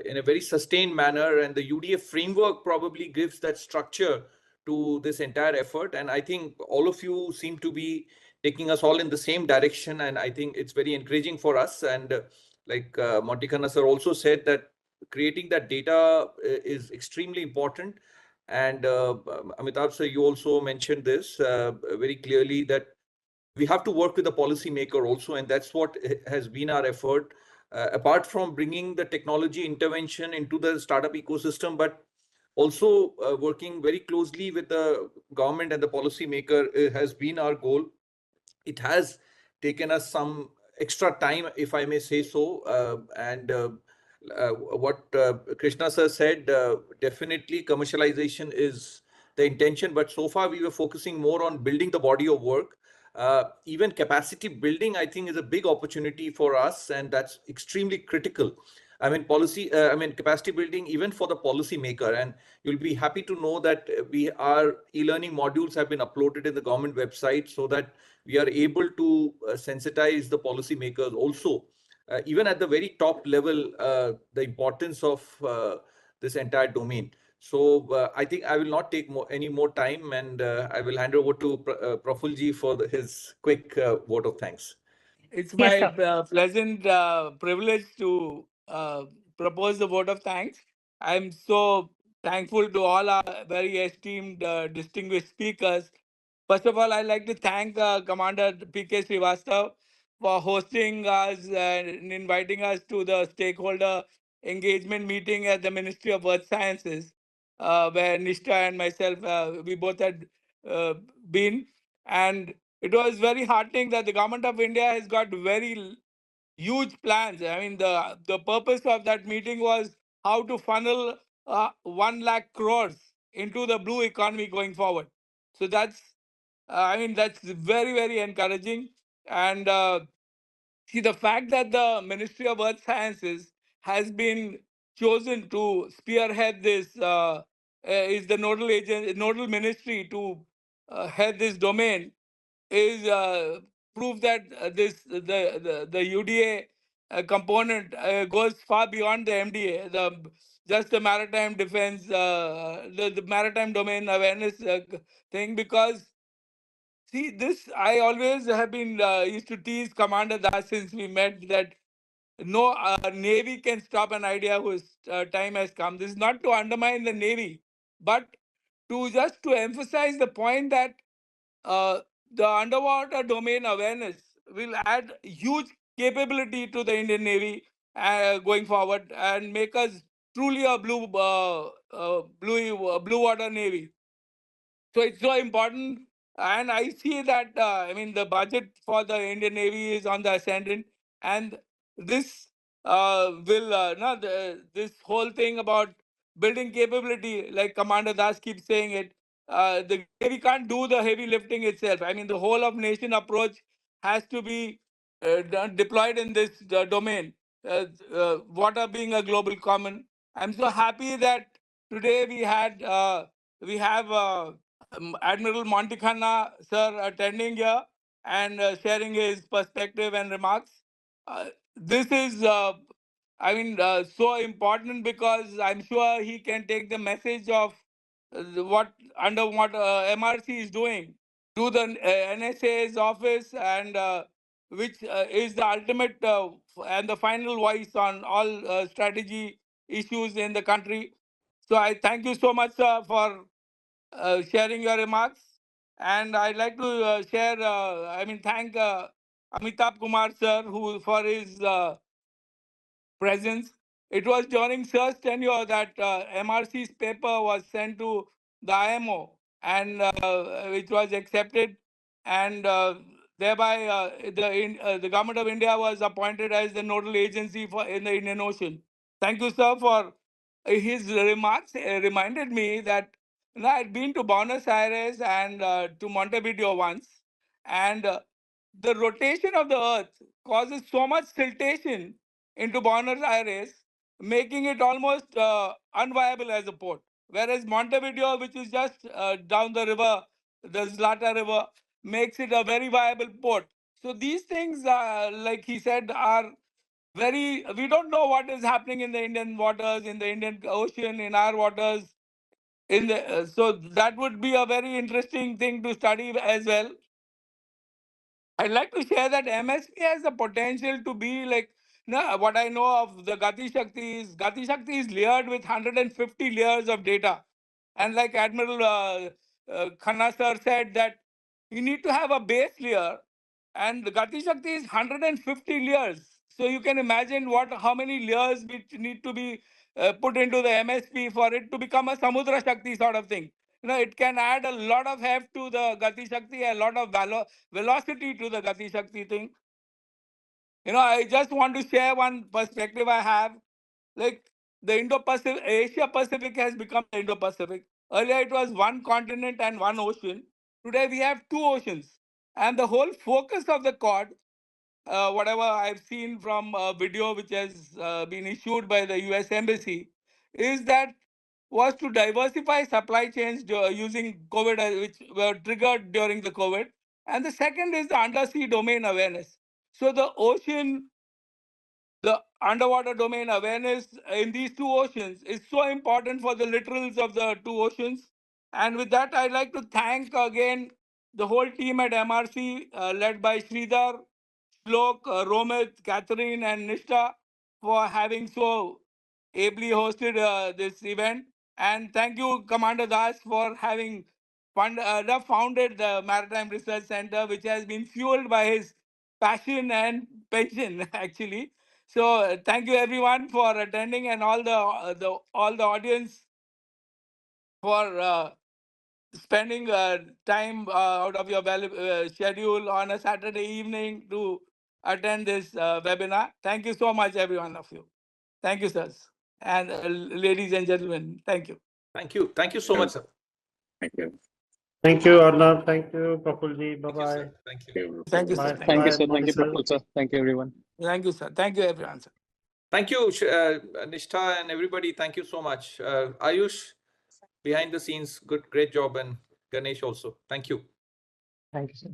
[SPEAKER 3] in a very sustained manner, and the UDA framework probably gives that structure to this entire effort. And I think all of you seem to be taking us all in the same direction, and I think it's very encouraging for us. And like Monty Khanna sir also said, that creating that data is extremely important. And Amitabh sir, you also mentioned this very clearly, that we have to work with the policymaker also, and that's what has been our effort. Apart from bringing the technology intervention into the startup ecosystem, but also working very closely with the government and the policymaker has been our goal. It has taken us some extra time, if I may say so. What Krishna sir said, definitely commercialization is the intention, but so far we were focusing more on building the body of work. Even capacity building, I think, is a big opportunity for us, and that's extremely critical. I mean, capacity building even for the policy maker. And you'll be happy to know that e-learning modules have been uploaded in the government website so that we are able to sensitize the policy makers also, even at the very top level, the importance of this entire domain. So I think I will not take any more time, and I will hand over to Prafulji for his quick vote of thanks.
[SPEAKER 10] It's
[SPEAKER 1] Yes,
[SPEAKER 10] my
[SPEAKER 1] sir.
[SPEAKER 10] pleasant privilege to propose the vote of thanks. I'm so thankful to all our very esteemed, distinguished speakers. First of all, I'd like to thank Commander P.K. Srivastav for hosting us and inviting us to the stakeholder engagement meeting at the Ministry of Earth Sciences, where Nishta and myself, we both had been. And it was very heartening that the government of India has got very huge plans. I mean, the purpose of that meeting was how to funnel 1 lakh crores into the blue economy going forward. So that's, that's very, very encouraging. And see, the fact that the Ministry of Earth Sciences has been chosen to spearhead this, is the nodal ministry to head this domain, is proof that the UDA component goes far beyond the MDA, just the maritime defense, the maritime domain awareness thing. Because see, this I always have been used to tease Commander Das since we met that no Navy can stop an idea whose time has come. This is not to undermine the Navy, but to emphasize the point that uh, the underwater domain awareness will add huge capability to the Indian Navy going forward and make us truly a blue water navy. So it's so important, and I see that the budget for the Indian Navy is on the ascendant, and this will no this whole thing about building capability, like Commander Das keeps saying it. The Navy can't do the heavy lifting itself. I mean, the whole of nation approach has to be deployed in this domain. Water being a global common, I'm so happy that today we have. Admiral Montikhanna sir attending here and sharing his perspective and remarks. This is, so important because I'm sure he can take the message of what MRC is doing to the NSA's office, and which is the ultimate and the final voice on all strategy issues in the country. So I thank you so much for sharing your remarks. And I'd like to thank Amitabh Kumar sir who for his presence. It was during sir's tenure that MRC's paper was sent to the IMO, and which was accepted, and thereby the government of India was appointed as the nodal agency for in the Indian Ocean. Thank you, sir, for his remarks. Reminded me that I'd been to Buenos Aires and to Montevideo once, and the rotation of the Earth causes so much siltation into Buenos Aires, making it almost unviable as a port. Whereas Montevideo, which is just down the river, the Zlata River, makes it a very viable port. So these things, like he said, are very. We don't know what is happening in the Indian waters, in the Indian Ocean, in our waters. So that would be a very interesting thing to study as well. I'd like to share that MSP has the potential to be like, no, what I know of the Gati Shakti is layered with 150 layers of data. And like Admiral Khanna sir said that you need to have a base layer, and the Gati Shakti is 150 layers. So you can imagine how many layers which need to be put into the MSP for it to become a Samudra Shakti sort of thing. It can add a lot of heft to the Gati Shakti, a lot of velocity to the Gati Shakti thing. I just want to share one perspective I have. Like the Indo-Pacific, Asia Pacific has become the Indo-Pacific. Earlier it was one continent and one ocean. Today we have two oceans. And the whole focus of the court, whatever I've seen from a video which has been issued by the US Embassy, is that was to diversify supply chains using COVID, which were triggered during the COVID. And the second is the undersea domain awareness. So the ocean, the underwater domain awareness in these two oceans is so important for the littorals of the two oceans. And with that, I'd like to thank again the whole team at MRC, led by Sridhar, Shlok, Romit, Catherine, and Nishtha, for having so ably hosted this event. And thank you, Commander Das, for having founded the Maritime Research Center, which has been fueled by his passion and pension, actually. So thank you everyone for attending, and all the audience for spending time out of your schedule on a Saturday evening to attend this webinar. Thank you so much, every one of you. Thank you, sirs, and ladies and gentlemen. Thank you.
[SPEAKER 3] Thank you. Thank you so much, sir.
[SPEAKER 7] Thank you.
[SPEAKER 2] Thank you, Arnav. Thank you, Prafulji.
[SPEAKER 3] Thank you,
[SPEAKER 2] Bye-bye.
[SPEAKER 3] sir. Thank you.
[SPEAKER 10] Thank you, sir.
[SPEAKER 2] Bye.
[SPEAKER 11] Thank you,
[SPEAKER 2] Bye,
[SPEAKER 11] sir. Thank you,
[SPEAKER 2] Modi, sir.
[SPEAKER 11] Praful, sir. Thank you, everyone.
[SPEAKER 10] Thank you, sir. Thank you, everyone, sir.
[SPEAKER 3] Thank you, Nishtha and everybody. Thank you so much. Ayush, behind the scenes, great job, and Ganesh also. Thank you.
[SPEAKER 11] Thank you, sir.